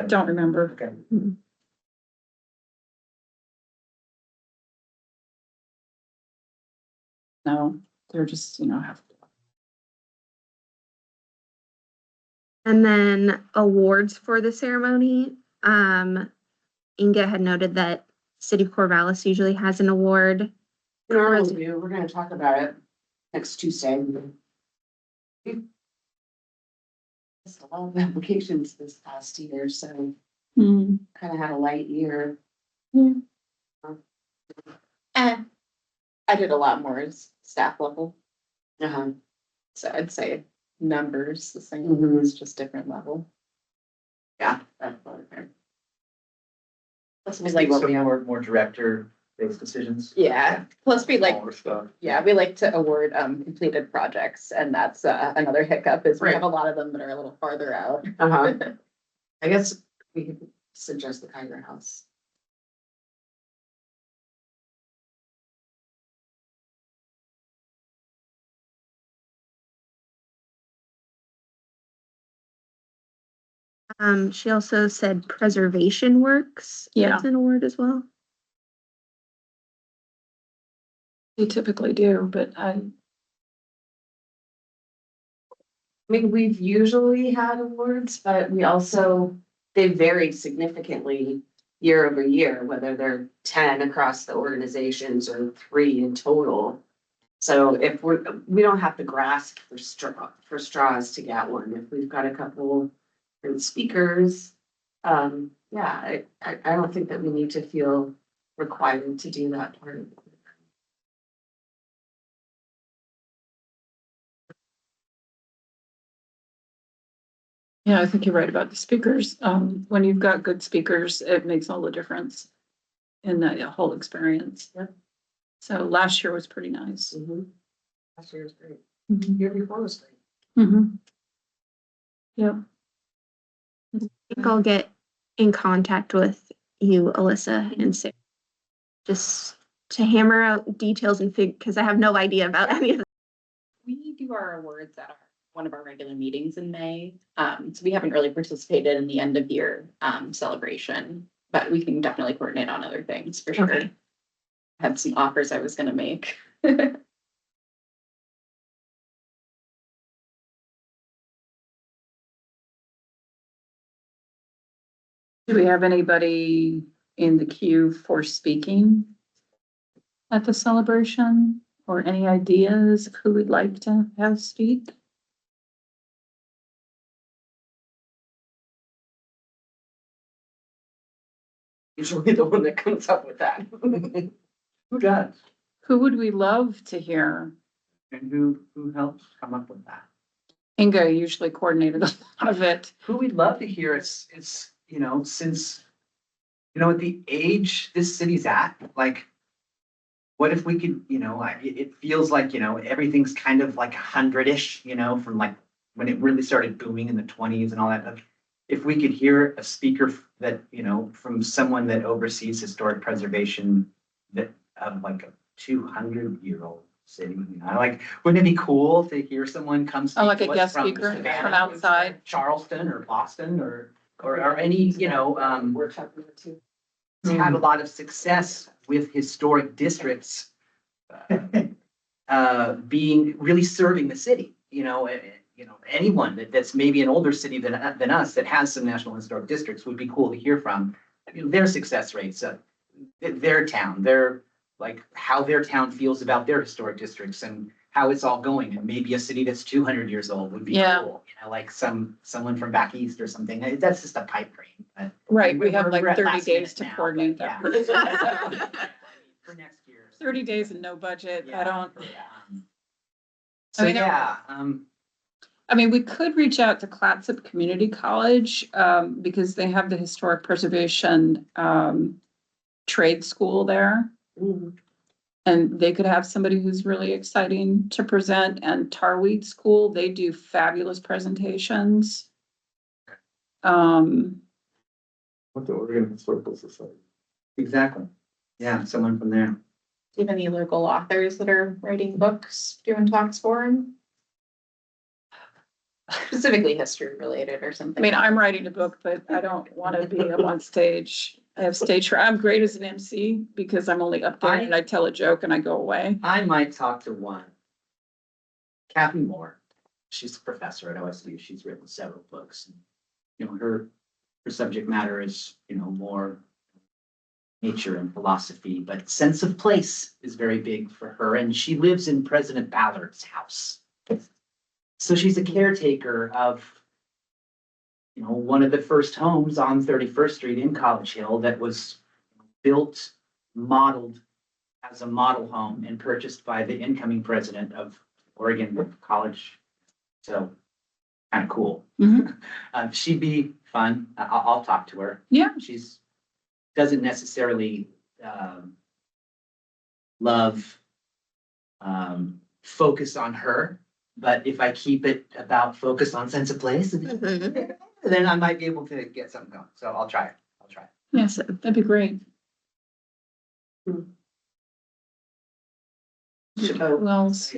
Don't remember. Okay. No, they're just, have. And then awards for the ceremony. Inga had noted that City of Corvallis usually has an award. Normally do. We're gonna talk about it next Tuesday. Just a lot of applications this past year, so kind of had a light year. And I did a lot more as staff level, Uh-huh. so I'd say numbers the same, Mhm. it's just different level. Yeah, that's probably fair. Plus we Just like, like what we Some have. more director-based decisions. yeah, plus we like, Smaller stuff. yeah, we like to award completed projects, and that's another hiccup is we Right. have a lot of them that are a little farther out. Uh-huh. I guess we could suggest the Kyger House. She also said preservation works. Yeah. That's an award as well. They typically do, but I mean, we've usually had awards, but they vary significantly year over year, whether they're 10 across the organizations or 3 in total. So if we don't have to grasp for straws to get one. If we've got a couple great speakers, yeah, I don't think that we need to feel required to do that part of it. yeah, I think you're right about the speakers. When you've got good speakers, it makes all the difference in the whole experience. Yeah. So last year was pretty nice. Last year was great. Mhm. Year before was great. Mhm. Yep. I think I'll get in contact with you, Alyssa, and Sarah, just to hammer out details and because I have no idea about any of that. We do our awards at one of our regular meetings in May. So we haven't really participated in the end of year celebration. but we can definitely coordinate on other things for sure. Okay. Had some offers I was gonna make. Do we have anybody in the queue for speaking at the celebration, or any ideas of who we'd like to have speak? Usually the one that comes up with that. Who does? Who would we love to hear? And who helps come up with that? Inga usually coordinated a lot of it. Who we'd love to hear is, you know, since, you know, at the age this city's at, like, what if we could, you know, it feels like, you know, everything's kind of like 100-ish, you know, from like when it really started booming in the 20s and all that. Like, if we could hear a speaker that, you know, from someone that oversees historic preservation that of like a 200-year-old city, you know, like, wouldn't it be cool to hear someone come speak Oh, like to a us guest from speaker Savannah, from outside. Charleston or Boston or any, you know, Workshop number 2. had a lot of success with historic districts being really serving the city, you know, anyone that's maybe an older city than us that has some national historic districts would be cool to hear from. I mean, their success rates, their town, their like how their town feels about their historic districts and how it's all going. And maybe a city that's 200 years old would be Yeah. cool, you know, like someone from back east or something. That's just a pipe dream. But Right, we have we're like at 30 last days minute to now, coordinate but that. yeah. For next year. 30 days and no budget. I don't. So, I mean, yeah, I mean, we could reach out to Clatsop Community College, because they have the historic preservation, trade school there. And they could have somebody who's really exciting to present. And Tarweed School, they do fabulous presentations. What the Oregon Historical Society. exactly. Yeah, someone from there. Do you have any local authors that are writing books, doing talks for them? Specifically history related or I something? mean, I'm writing a book, but I don't want to be up on stage. I have stage fright. I'm great as an MC because I'm only up there and I tell a joke and I go away. I might talk to one. Kathy Moore. She's a professor at OSU. She's written several books. You know, her subject matter is, you know, more nature and philosophy, but sense of place is very big for her. And she lives in President Ballard's house. So she's a caretaker of, you know, one of the first homes on 31st Street in College Hill that was built, modeled as a model home and purchased by the incoming president of Oregon College. So kind of cool. Mhm. She'd be fun. I'll talk to her. Yeah. She's doesn't necessarily love focus on her, but if I keep it about focus on sense of place, then I might be able to get something going. So I'll try it. Yes, that'd be great. Who else?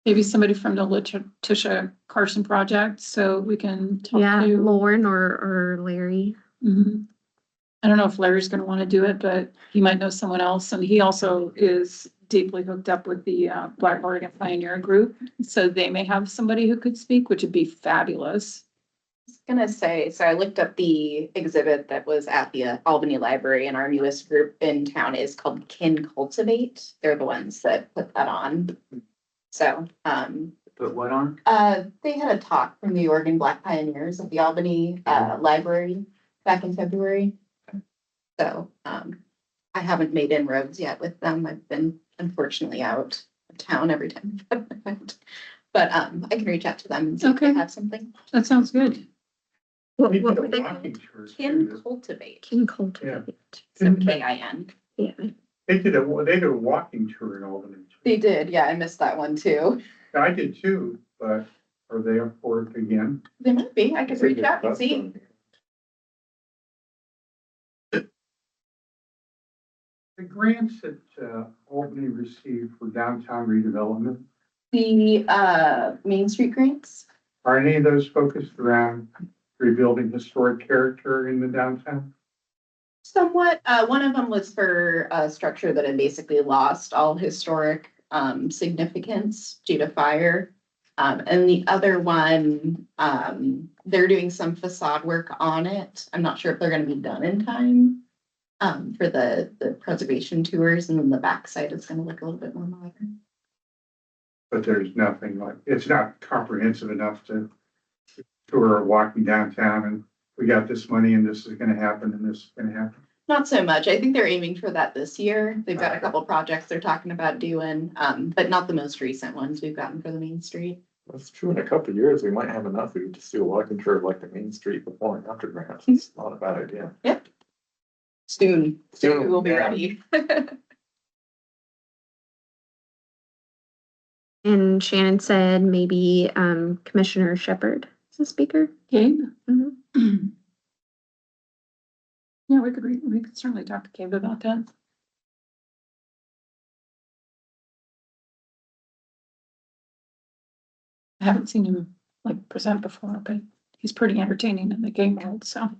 Maybe somebody from the Letitia Carson Project, so we can talk Yeah, to. Lauren or Larry. Mhm. I don't know if Larry's gonna want to do it, but he might know someone else, and he also is deeply hooked up with the Black Oregon Pioneer Group, so they may have somebody who could speak, which would be fabulous. I was gonna say, so I looked up the exhibit that was at the Albany Library, and our newest group in town is called Kin Cultivate. They're the ones that put that on. So, Put what on? they had a talk from the Oregon Black Pioneers at the Albany Library back in February. So, I haven't made inroads yet with them. I've been unfortunately out of town every time. But I can reach out to them and see if they Okay. have something. That sounds good. We What did a were they walking called? tour, too. Kin Cultivate, Can cultivate. so KIN. Yeah. They did a walking tour in Albany. too. They did, yeah, I missed that one too. I did too, but are they up for it again? They might be, I could reach out and see. The grants that Albany received for downtown redevelopment, The Main Street grants, are any of those focused around rebuilding historic character in the downtown? Somewhat, one of them was for a structure that had basically lost all historic significance due to fire. And the other one, they're doing some facade work on it. I'm not sure if they're gonna be done in time for the preservation tours, and then the backside is gonna look a little bit more modern. But there's nothing like, it's not comprehensive enough to tour walking downtown and we got this money and this is gonna happen and this is gonna happen. Not so much. I think they're aiming for that this year. They've got a couple projects they're talking about doing, but not the most recent ones we've gotten for the Main Street. That's true. In a couple of years, we might have enough. We could just do a walking tour of like the Main Street before and after grants. It's not a bad idea. Soon, Soon, we'll be yeah. ready. And Shannon said maybe Commissioner Shepherd is a speaker. Gabe? Mhm. Yeah, we could certainly talk to Gabe about that. I haven't seen him like present before, but he's pretty entertaining in the game world, so.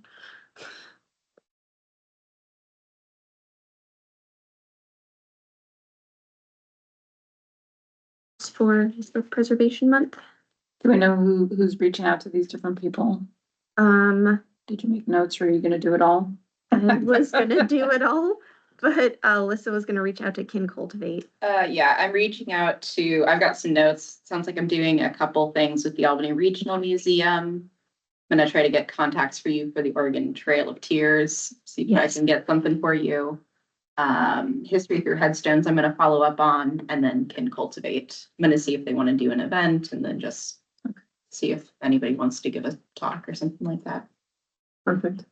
It's for Historic Preservation Month. Do we know who's reaching out to these different people? Did you make notes or are you gonna do it all? I was gonna do it all, but Alyssa was gonna reach out to Kin Cultivate. Yeah, I'm reaching out to, I've got some notes. Sounds like I'm doing a couple things with the Albany Regional Museum. I'm gonna try to get contacts for you for the Oregon Trail of Tears, see if Yes. I can get something for you. History through headstones, I'm gonna follow up on, and then Can Cultivate. I'm gonna see if they want to do an event and then just see if anybody wants to give a talk or something like that. Perfect.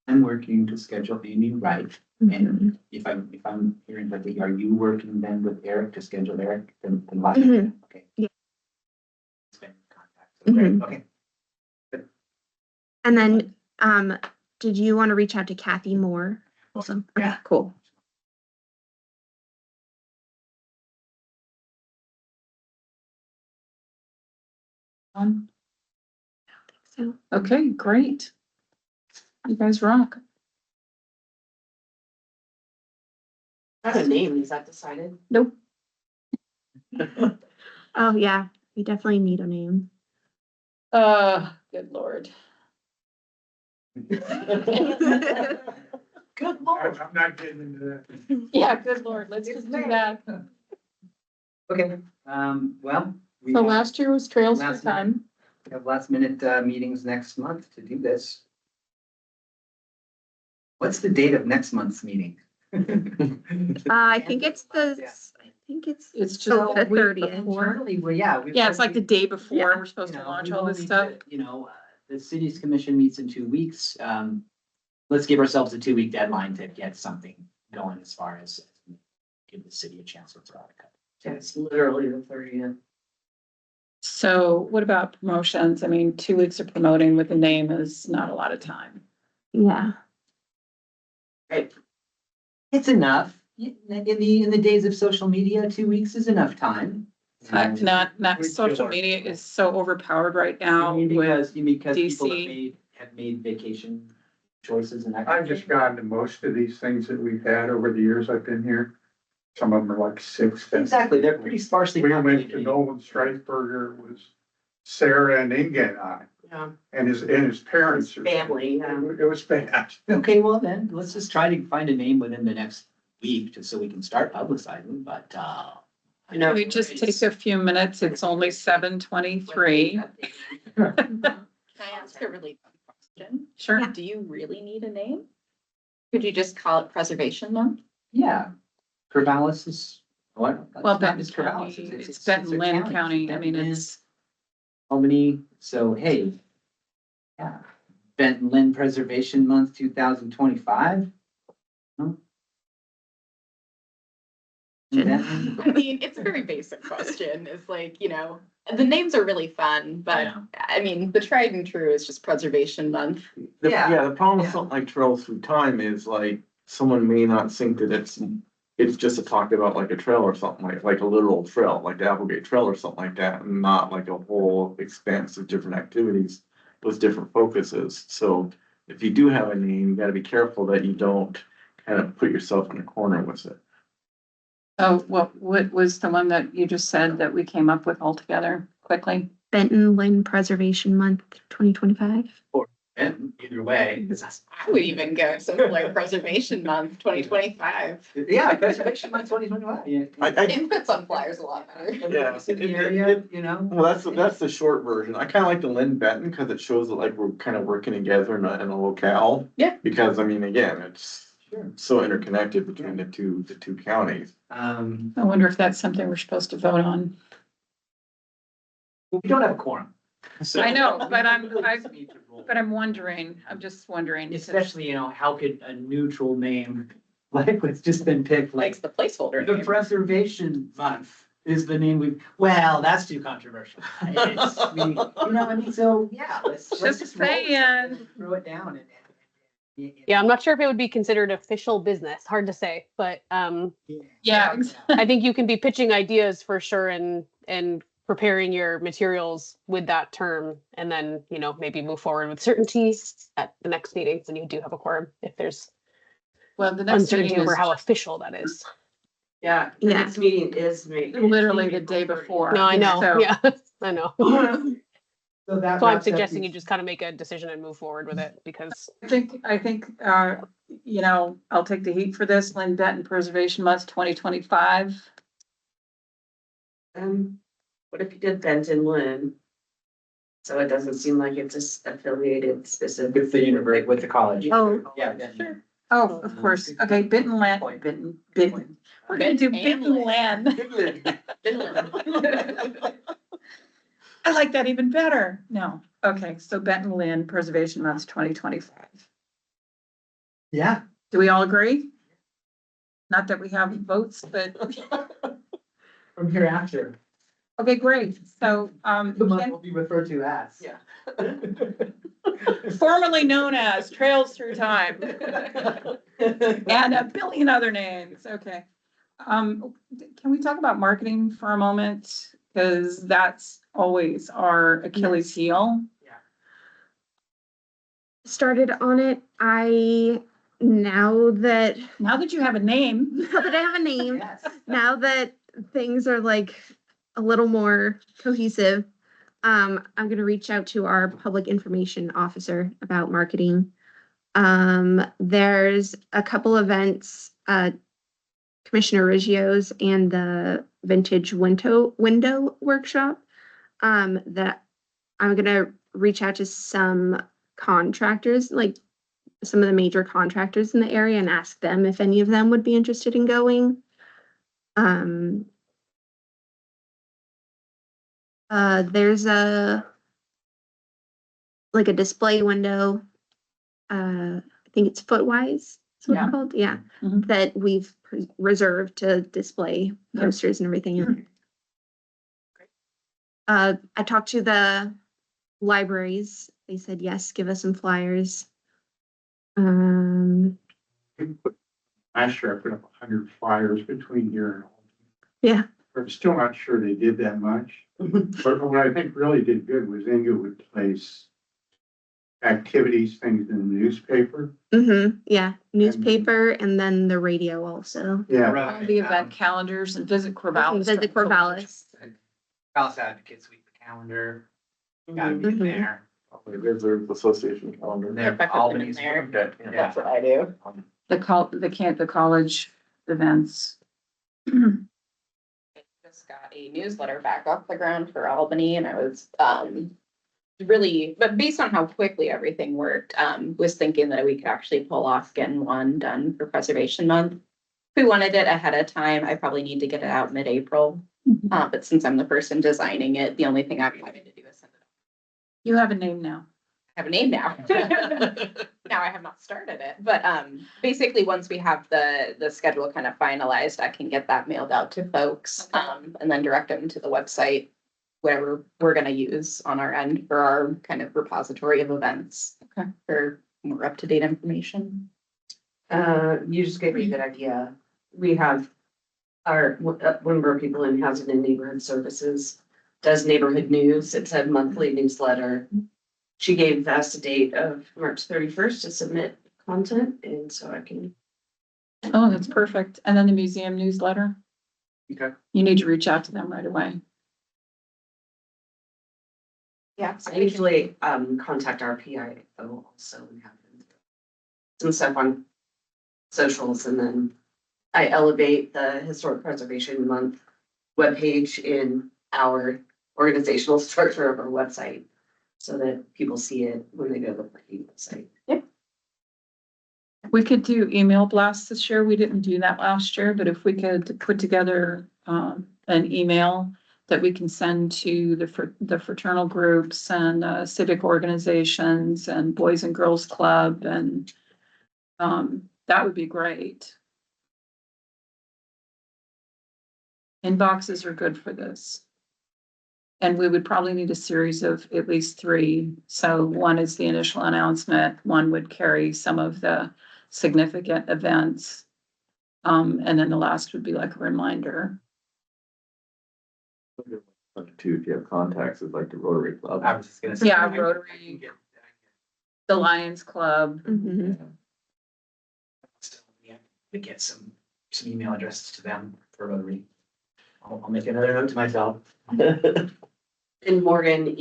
I'm working to schedule Amy right, and if I'm hearing correctly, are you working then with Eric to schedule Eric and live? Mhm. Okay. Yeah. It's been in contact. So great. Mhm. Okay. And then, did you want to reach out to Kathy Moore? Also, okay, Yeah. cool. So, Okay, great. You guys rock. Not a name, is that decided? Nope. oh yeah, we definitely need a name. Good lord. Good I'm lord. I'm not getting into that. Yeah, good lord, let's just do that. Okay, well. we So have- last year was Trails for Last Time. We have last minute meetings next month to do this. What's the date of next month's meeting? I think it's It's just Oh, the the week 30th. before. Internally, well, yeah. we've- Yeah, it's like the day before, Yeah. we're supposed to You know, launch we all will this need stuff. to, you know, the city's commission meets in 2 weeks. Let's give ourselves a 2-week deadline to get something going as far as give the city a chance to throw out a couple. It's literally the 30th. So what about promotions? I mean, 2 weeks of promoting with a name is not a lot of time. yeah. It's enough. In the days of social media, 2 weeks is enough time. Not, We social kill media ourselves. is so overpowered right now with, Because people DC. have made vacation choices and that. kind I've of just thing. gotten to most of these things that we've had over the years I've been here. Some of them are like 6. Exactly, they're pretty sparsely We went populated. to Nolan Streisberger, it was Sarah and Inga and I, Yeah. and his parents. His family, yeah. It was bad. Okay, well then, let's just try to find a name within the next week, just so we can start publicizing, but, I know. we just take a few minutes. It's only 7:23. Can I ask a really fun question? Sure. Do you really need a name? Could you just call it Preservation Month? yeah. Corvallis is, what? Well, not Benton just Corvallis, County, it's it's Benton a Lynn county. County. I mean, Benton, it's, Albany, so hey. Yeah, Benton Lynn Preservation Month 2025. Benton, I mean, it's a very basic question. It's like, the names are really fun, but Yeah. I mean, the tried and true is just Preservation Month. Yeah, the problem with Yeah. something like Trails Through Time is like, someone may not think that it's just a talk about like a trail or something like a literal trail, like the Applegate Trail or something like that, and not like a whole expanse of different activities. those different focuses. So if you do have a name, you gotta be careful that you don't kind of put yourself in a corner with it. Oh, what was the one that you just said that we came up with altogether quickly? Benton Lynn Preservation Month, 2025. And either way, because that's. I would even go simpler, Preservation Month, 2025. Yeah, Preservation Month 2025. Yeah. It fits on flyers a lot better. Yeah. It's in the area, you know? Well, that's the short version. I kind of like the Lynn Benton because it shows that like we're kind of working together in a locale. Yeah. Because I mean, again, it's Sure. so interconnected between the two counties. I wonder if that's something we're supposed to vote on. We don't have a quorum. So- I know, but We really just need to roll. But I'm just wondering. Especially, how could a neutral name, like what's just been picked, Likes like the placeholder the name. Preservation Month is the name well, that's too controversial. I mean, so, yeah, let's Just roll with it, saying. throw it down and. Yeah, I'm not sure if it would be considered official business. Hard to say, but Yeah. I think you can be pitching ideas for sure and preparing your materials with that term, and then maybe move forward with certainty at the next meeting when you do have a quorum, if there's Well, the next uncertainty meeting over is how official that is. Yeah, the Yeah. next meeting is May. literally the day before. No, I know. So- Yeah, I know. So that So I'm wraps up suggesting you these- just kind of make a decision and move forward with it because I think, I'll take the heat for this, Lynn Benton Preservation Month 2025. What if you did Benton Lynn? So it doesn't seem like it's just affiliated specifically. With the university, with the college. Oh. Yeah. then- Oh, of course. Okay, Benton Land, Benton. We're gonna do Benton Land. I like that even better. No, okay, so Benton Land Preservation Month 2025. Yeah. Do we all agree? Not that we have votes, but, From hereafter, okay, great. So, the month will be referred to as. Yeah. formerly known as Trails Through Time. And a billion other names, okay. Can we talk about marketing for a moment? Because that's always our Achilles heel. Started on it. Now that Now that you have a name. I have a name, Yes. now that things are like a little more cohesive, I'm gonna reach out to our public information officer about marketing. There's a couple events, Commissioner Riggio's and the Vintage Window Workshop, that I'm gonna reach out to some contractors, like some of the major contractors in the area, and ask them if any of them would be interested in going. There's a display window. I think it's Footwise. That's what Yeah. it's called. Yeah, Mhm. that we've reserved to display Yeah. posters and everything. I talked to the libraries. They said yes, give us some flyers. Last year I put up 100 flyers between here and home. Yeah. I'm still not sure they did that much. But what I think really did good was Inglewood Place activities, things in the newspaper. Yeah, newspaper and then the radio also. Yeah, All the event calendars and visit Corvallis. Visit Corvallis. Palace Advocates Week, the calendar, gotta be in there. There's the association calendar. There, If I put them in Albany's. there. Okay, yeah. That's what I do. The college events. Just got a newsletter back off the ground for Albany, and I was really, but based on how quickly everything worked, was thinking that we could actually pull off getting one done for Preservation Month. If we wanted it ahead of time, I probably need to get it out mid-April. But since I'm the person designing it, the only thing I'm having to do is send it. You have a name now. I have a name now. Now I have not started it, but basically, once we have the schedule kind of finalized, I can get that mailed out to folks, and then direct them to the website, whatever we're gonna use on our end for our kind of repository of events. Okay. For more up-to-date information. You just gave me a good idea. We have one of our people in Housing and Neighborhood Services does neighborhood news. It's a monthly newsletter. she gave us a date of March 31st to submit content, and so I can. Oh, that's perfect. And then the museum newsletter, Okay. you need to reach out to them right away. Yeah. I usually contact our PIO also and have them some stuff on socials, and then I elevate the Historic Preservation Month webpage in our organizational structure of our website so that people see it when they go to the party website. We could do email blasts this year. We didn't do that last year, but if we could put together an email that we can send to the fraternal groups and civic organizations and Boys and Girls Club, and that would be great. Inboxes are good for this. And we would probably need a series of at least 3. So one is the initial announcement, one would carry some of the significant events. And then the last would be like a reminder. Too, if you have contacts with like the Rotary Club. I was just gonna say. Yeah, I can Rotary, get- the Lions Club. Mhm. still, yeah, to get some email addresses to them for Rotary. I'll make another note to myself. And Morgan,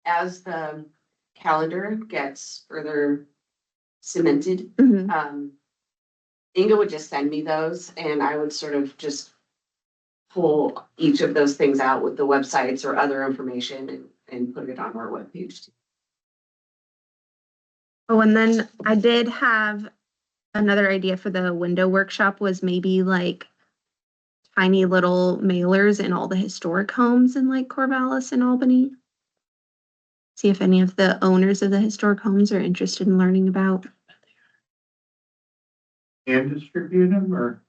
as the calendar gets further cemented, Mhm. Inga would just send me those and I would sort of just pull each of those things out with the websites or other information and put it on our webpage too. Oh, and then I did have another idea for the window workshop was maybe like tiny little mailers in all the historic homes in like Corvallis and Albany. See if any of the owners of the historic homes are interested in learning about And distribute them or?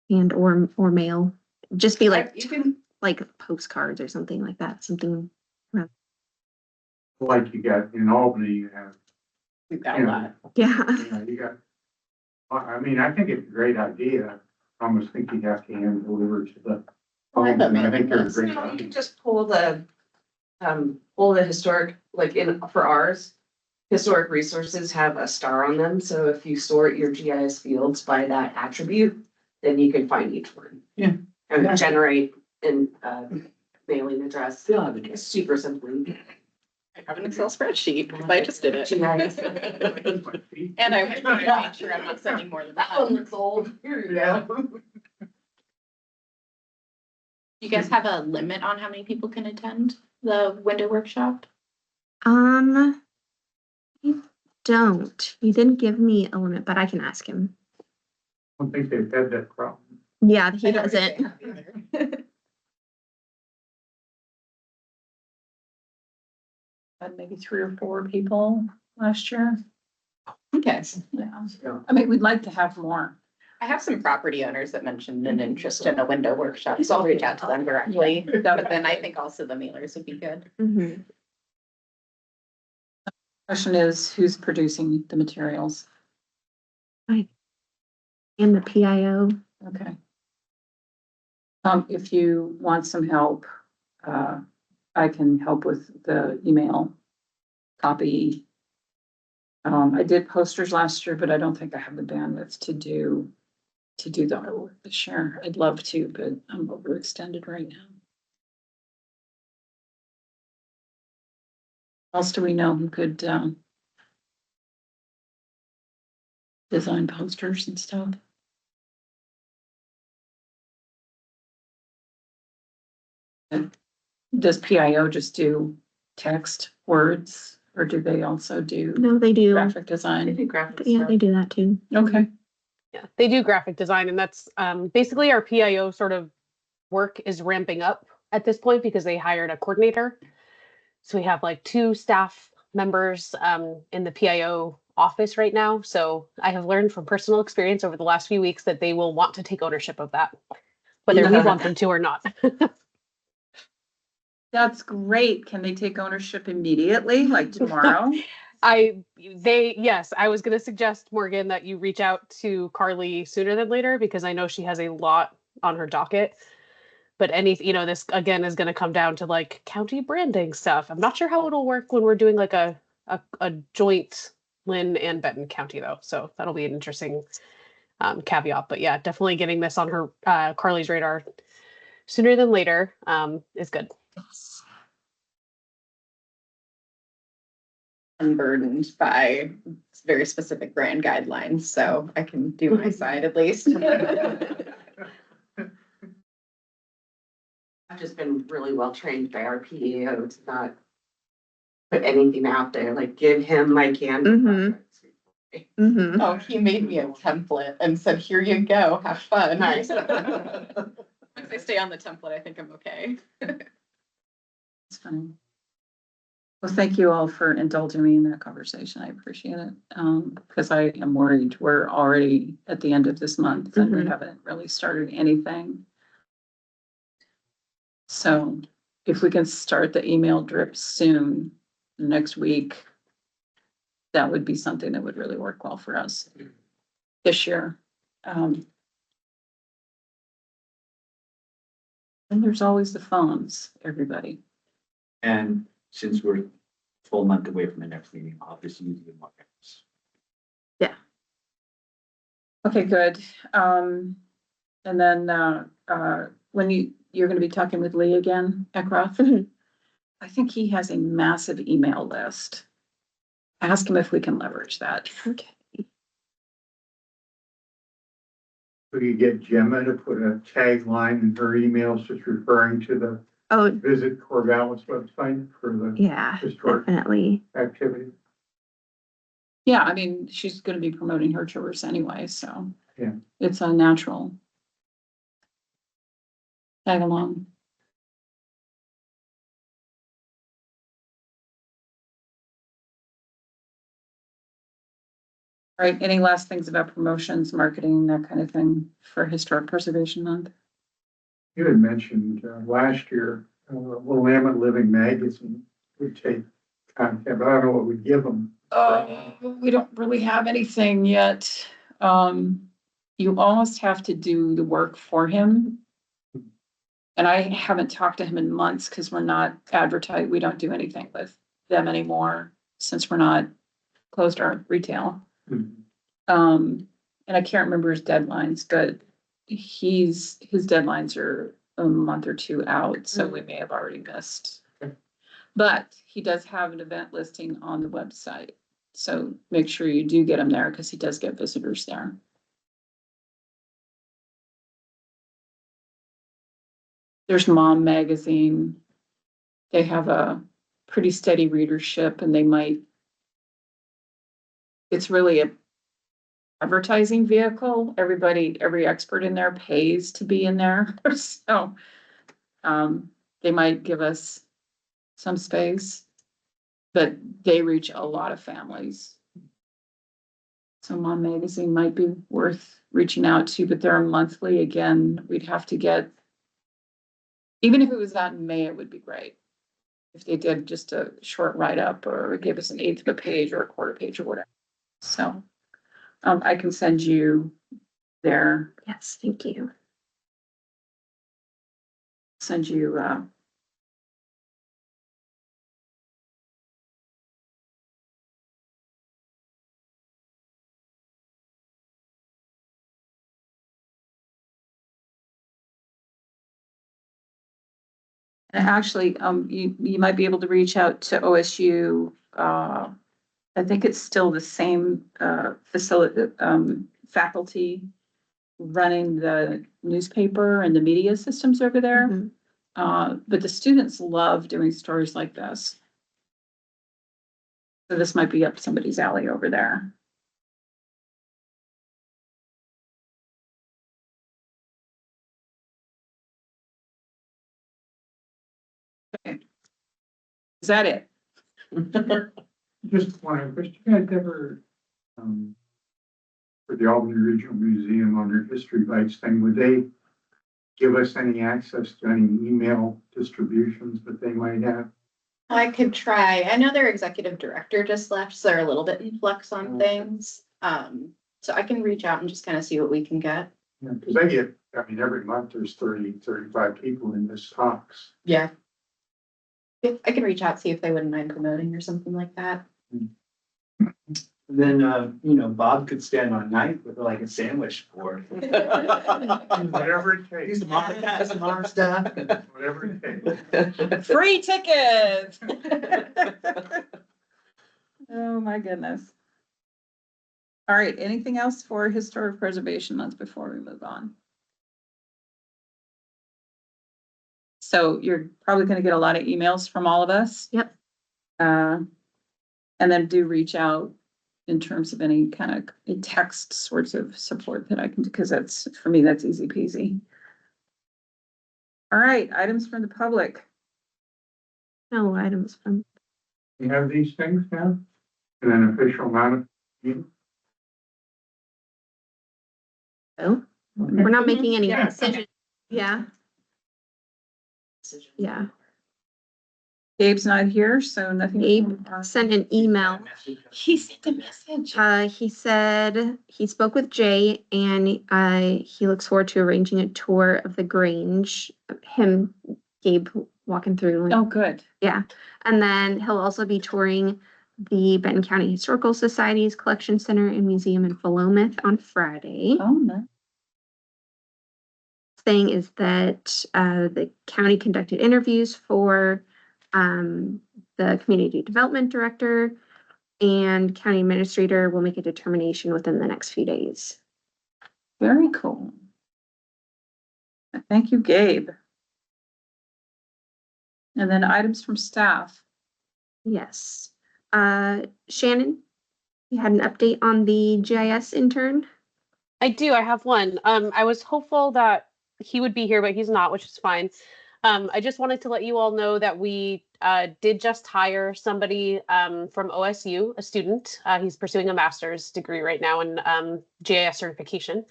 and or mail. Just be like You can, like postcards or something like that. Something Like you got in Albany, you have, we've got a you know, lot. yeah. you got, I mean, I think it's a great idea. I almost think you'd have to hand deliver to the. Oh, I bet I think they're a that's- great You idea. can just pull the historic, like for ours, historic resources have a star on them. So if you sort your GIS fields by that attribute, then you can find each one. Yeah. And generate an mailing address. Still have it. Super simply. I have an Excel spreadsheet, because I just did it. GIS. And I made sure I'm not sending more than That one that. looks old. Here you go. You guys have a limit on how many people can attend the window workshop? I don't. He didn't give me a limit, but I can ask him. I don't think they've had that problem. Yeah, he I don't think doesn't. they have either. Had maybe 3 or 4 people last year. Okay. Yeah. I mean, we'd like to have more. I have some property owners that mentioned an interest in a window workshop, so I'll reach out to them directly. But then I think also the mailers would be good. Mhm. Question is, who's producing the materials? And the PIO. Okay. If you want some help, I can help with the email copy. I did posters last year, but I don't think I have the bandwidth to do the artwork this year. I'd love to, but I'm overextended right now. What else do we know who could design posters and stuff? Does PIO just do text, words, or do they also do No, they do. graphic I design? do graphics. Yeah, they do that too. Okay. Yeah, they do graphic design, and that's basically our PIO sort of work is ramping up at this point because they hired a coordinator. So we have like 2 staff members in the PIO office right now. So I have learned from personal experience over the last few weeks that they will want to take ownership of that, whether we want them to or not. That's great. Can they take ownership immediately, like tomorrow? Yes, I was going to suggest, Morgan, that you reach out to Carly sooner than later because I know she has a lot on her docket. But this again is going to come down to like county branding stuff. I'm not sure how it'll work when we're doing like a joint Lynn and Benton County though. So that'll be an interesting caveat. But yeah, definitely getting this on her Carly's radar sooner than later is good. Unburdened by very specific brand guidelines, so I can do my side at least. I've just been really well trained by our PEO to not put anything out there, like give him my candle. Mhm. Mm-hmm. Oh, he made me a template and said, "Here you go, have fun." Nice. Once I stay on the template, I think I'm okay. It's fine. Well, thank you all for indulging me in that conversation. I appreciate it. Because I am worried we're already at the end of this month and we Mhm. haven't really started anything. So if we can start the email drip soon, next week, that would be something that would really work well for us this year. And there's always the phones, everybody. And since we're full month away from the next meeting, I'll just use the markets. Okay, good. And then, when you're gonna be talking with Lee again, Eckroth? Mhm. I think he has a massive email list. Ask him if we can leverage that. Okay. We could get Gemma to put a tagline in her emails just referring to the Oh, visit Corvallis website for the yeah, historic definitely. activity. Yeah, I mean, she's gonna be promoting her tours anyway, so. Yeah. It's a natural. Tag along. All right, any last things about promotions, marketing, that kind of thing for Historic Preservation Month? You had mentioned last year, Willamette Living Magazine would take content, but I don't know what we'd give them. We don't really have anything yet. You almost have to do the work for him. And I haven't talked to him in months because we're not advertised, we don't do anything with them anymore since we're not closed our retail. And I can't remember his deadlines, but his deadlines are a month or two out, so we may have already missed. But he does have an event listing on the website, so make sure you do get him there because he does get visitors there. There's Mom Magazine. They have a pretty steady readership and it's really a advertising vehicle. Every expert in there pays to be in there. So, they might give us some space, but they reach a lot of families. So Mom Magazine might be worth reaching out to, but they're monthly. Again, we'd have to get, even if it was out in May, it would be great. If they did just a short write-up or gave us an eighth of a page or a quarter page or whatever. So, I can send you their, Yes, thank you. send you, and actually, you might be able to reach out to OSU. I think it's still the same, facility, faculty running the newspaper and the media systems over there. Mhm. But the students love doing stories like this. So this might be up somebody's alley over there. Okay. Is that it? Just wondering, but you guys ever, for the Albany Regional Museum on their History Bites thing, would they give us any access to any email distributions that they might have? I could try. I know their executive director just left, so they're a little bit in flux on things. So I can reach out and just kind of see what we can get. Cause I get, I mean, every month there's 30, 35 people in this talks. Yeah. If I can reach out, see if they wouldn't mind promoting or something like that. Then, Bob could stand on night with like a sandwich board. Whatever it takes, Some arm stuff. whatever it takes. Free tickets. Oh, my goodness. All right, anything else for Historic Preservation Month before we move on? So you're probably gonna get a lot of emails from all of us. Yep. And then do reach out in terms of any kind of text sorts of support that I can, because that's, for me, that's easy peasy. All right, items from the public. No items from, You have these things now? And an official amount of. oh, we're not making any decisions. Yeah, yeah. Gabe's not here, so nothing. Gabe sent an email. He sent a message. He said he spoke with Jay and he looks forward to arranging a tour of the Grange. Him, Gabe, walking through. Oh, good. Yeah, and then he'll also be touring the Benton County Historical Society's Collection Center and Museum in Philomath on Friday. Oh, no. Thing is that the county conducted interviews for the community development director, and county administrator will make a determination within the next few days. Very cool. Thank you, Gabe. And then items from staff. Yes. Shannon, you had an update on the GIS intern? I do. I have one. I was hopeful that he would be here, but he's not, which is fine. I just wanted to let you all know that we did just hire somebody from OSU, a student. He's pursuing a master's degree right now in GIS certification,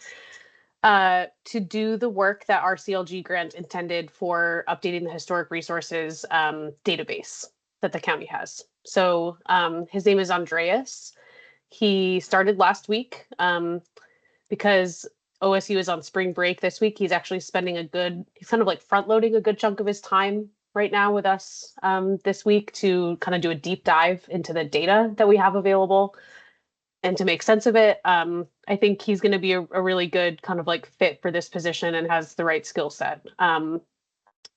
to do the work that our CLG grant intended for updating the historic resources database that the county has. So his name is Andreas. He started last week because OSU is on spring break this week. He's actually spending he's kind of like front loading a good chunk of his time right now with us this week to kind of do a deep dive into the data that we have available and to make sense of it. I think he's going to be a really good kind of like fit for this position and has the right skill set.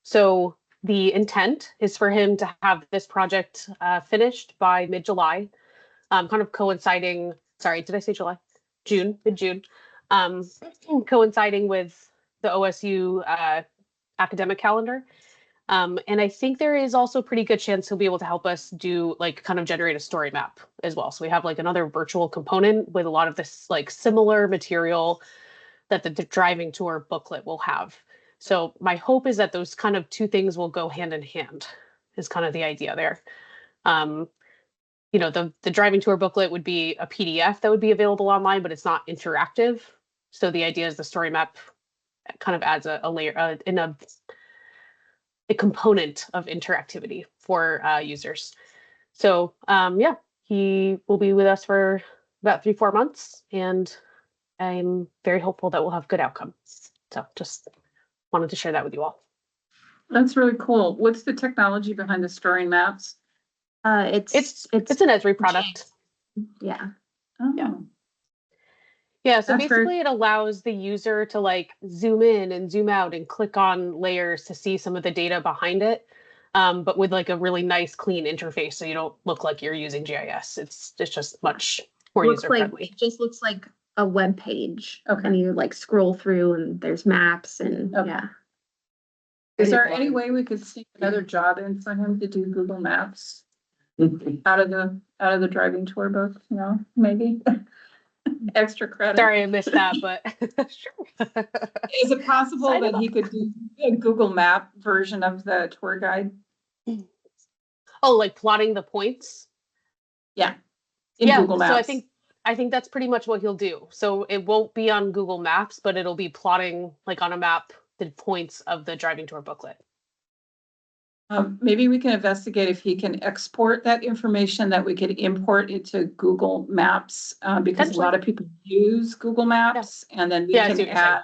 So the intent is for him to have this project finished by mid-July, kind of coinciding, sorry, did I say July? Mid-June. Coinciding with the OSU academic calendar. And I think there is also a pretty good chance he'll be able to help us do like kind of generate a story map as well. So we have like another virtual component with a lot of this like similar material that the driving tour booklet will have. So my hope is that those kind of two things will go hand in hand is kind of the idea there. The driving tour booklet would be a PDF that would be available online, but it's not interactive. So the idea is the story map kind of adds a layer a component of interactivity for users. So yeah, he will be with us for about 3-4 months, and I'm very hopeful that we'll have good outcome. So just wanted to share that with you all. That's really cool. What's the technology behind the story maps? It's an Esri product. Yeah. Oh. Yeah, so That's basically it allows the user to like zoom in and zoom out and click on layers to see some of the data behind it, but with like a really nice clean interface, so you don't look like you're using GIS. It's just much more user friendly. It just looks like a web page. Okay. And you like scroll through and there's maps and Okay. yeah. Is there any way we could sneak another job in for him to do Google Maps out of the driving tour book, maybe? Extra credit. Sorry, I missed that, but sure. Is it possible that he could do a Google Map version of the tour guide? Oh, like plotting the points? Yeah. In Google Maps. So I think that's pretty much what he'll do. So it won't be on Google Maps, but it'll be plotting like on a map the points of the driving tour booklet. Maybe we can investigate if he can export that information that we could import into Google Maps, because a lot of people use Google Maps, and then we can add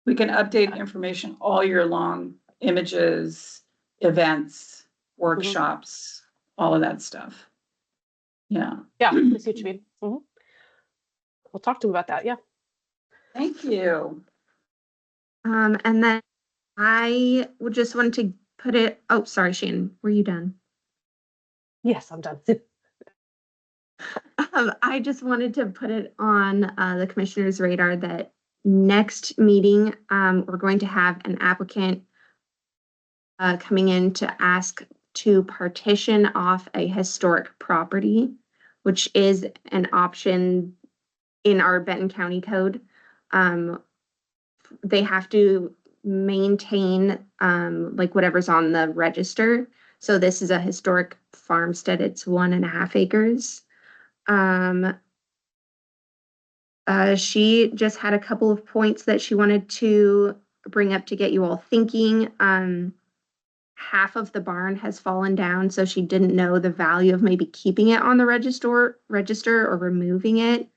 We can update information all year long, images, events, workshops, all of that stuff. Yeah, Yeah, I see what you mean. We'll talk to him about that. Yeah. thank you. And then I would just want to put it, oh, sorry, Shannon, were you done? Yes, I'm done. I just wanted to put it on the commissioner's radar that next meeting, we're going to have an applicant coming in to ask to partition off a historic property, which is an option in our Benton County Code. They have to maintain like whatever's on the register. So this is a historic farmstead. It's 1.5 acres. She just had a couple of points that she wanted to bring up to get you all thinking. Half of the barn has fallen down, so she didn't know the value of maybe keeping it on the register or removing it.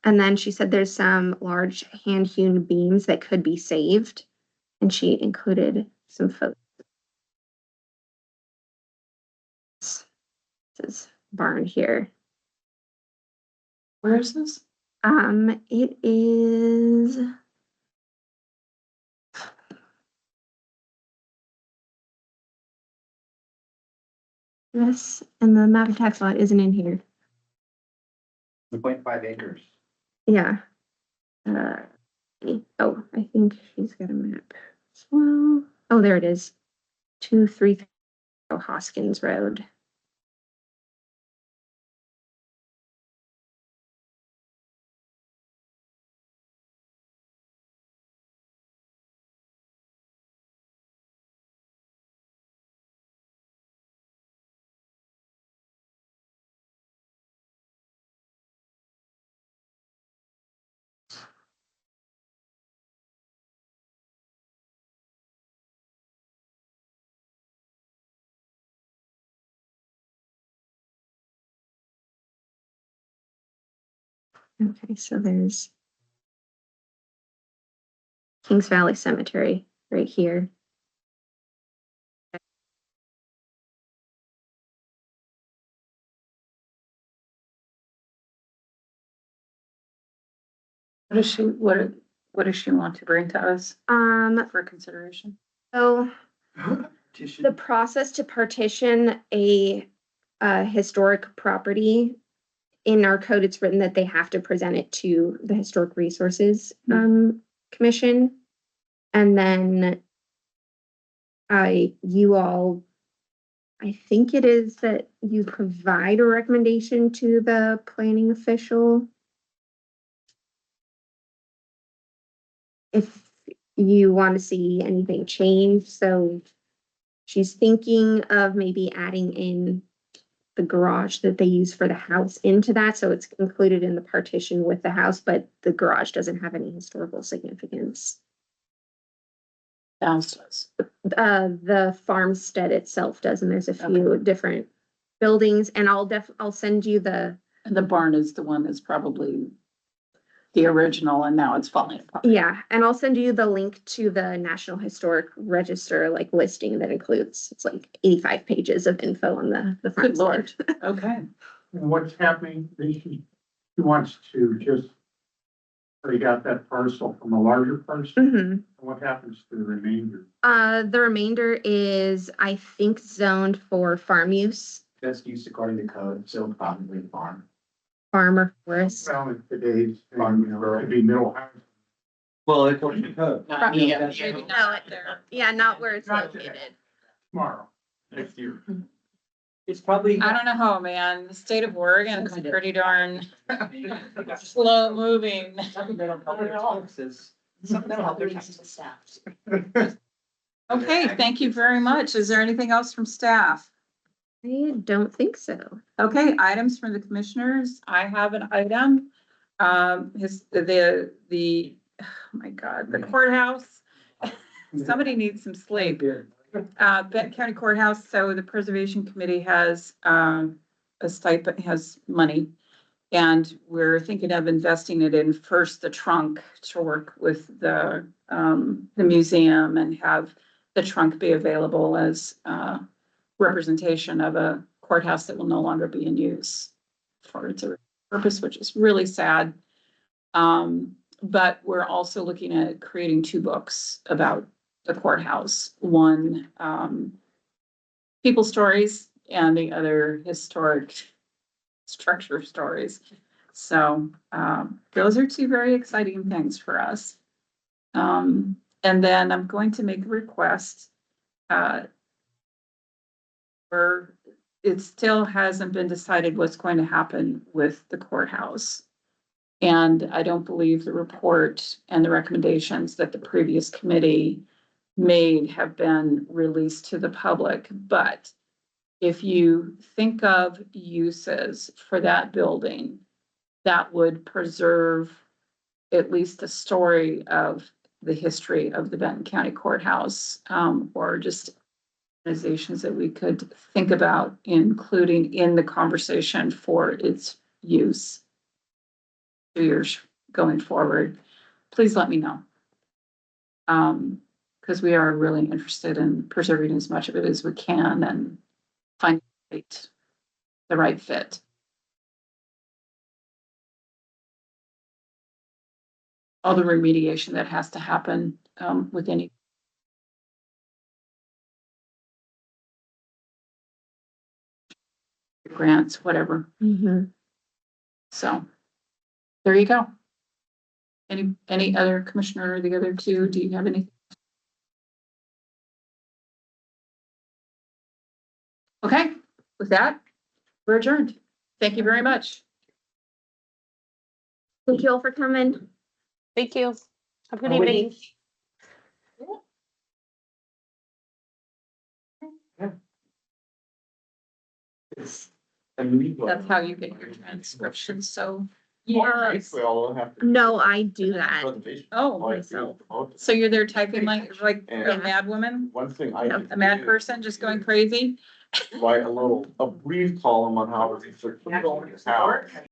And then she said there's some large hand-hewn beams that could be saved, and she included some photos. This is barn here. Where is this? It is this, and the map and tax lot isn't in here. 1.5 acres. Yeah. Oh, I think she's got a map as well. Oh, there it is. 233 Hoskins Road. Okay, so there's Kings Valley Cemetery right here. What does she want to bring to us for consideration? So Petition. the process to partition a historic property, in our code, it's written that they have to present it to the Historic Resources Commission. And then you all, I think it is that you provide a recommendation to the planning official if you want to see anything change. So she's thinking of maybe adding in the garage that they use for the house into that. So it's included in the partition with the house, but the garage doesn't have any historical significance. Downstairs. The farmstead itself does, and there's a few different buildings, and I'll send you the. And the barn is the one that's probably the original and now it's falling apart. Yeah, and I'll send you the link to the National Historic Register like listing that includes, it's like 85 pages of info on the Good Lord. farmstead. Okay. And what's happening, he wants to just, or he got that parcel from a larger parcel, Mhm. what happens to the remainder? The remainder is, I think, zoned for farm use, Best use according to code, so probably farm. farm or forest. Well, in today's, it'd be middle house. Well, according to code. Maybe No, yeah, not where it's Not today. located. Tomorrow, next year. It's probably. I don't know how, man. The state of Oregon is pretty darn slow moving. Something that'll help their taxes. Something that'll help their taxes staff. Okay, thank you very much. Is there anything else from staff? I don't think so. Okay, items from the commissioners. I have an item. Oh my God, the courthouse. Somebody needs some sleep. Benton County Courthouse, so the Preservation Committee has a stipend, has money. And we're thinking of investing it in first the trunk to work with the museum and have the trunk be available as representation of a courthouse that will no longer be in use for its purpose, which is really sad. But we're also looking at creating 2 books about the courthouse. One, people stories, and the other historic structure stories. So, those are 2 very exciting things for us. And then I'm going to make a request, where it still hasn't been decided what's going to happen with the courthouse. And I don't believe the report and the recommendations that the previous committee made have been released to the public. But if you think of uses for that building, that would preserve at least the story of the history of the Benton County Courthouse, or just organizations that we could think about including in the conversation for its use 2 years going forward, please let me know. Because we are really interested in preserving as much of it as we can and finding the right fit. All the remediation that has to happen with any grants, whatever. So there you go. Any other commissioner or the other 2, do you have any? Okay, with that, we're adjourned. Thank you very much. Thank you all for coming. Thank you. Have a good Oh, wait. evening. That's how you get your transcription, so. Basically, all we'll have to. No, I do that. Presentation. Oh, All I do myself. is vote. So you're there typing like And- a mad woman, One thing I. No, did a mad is person just going crazy? Write a brief column on how.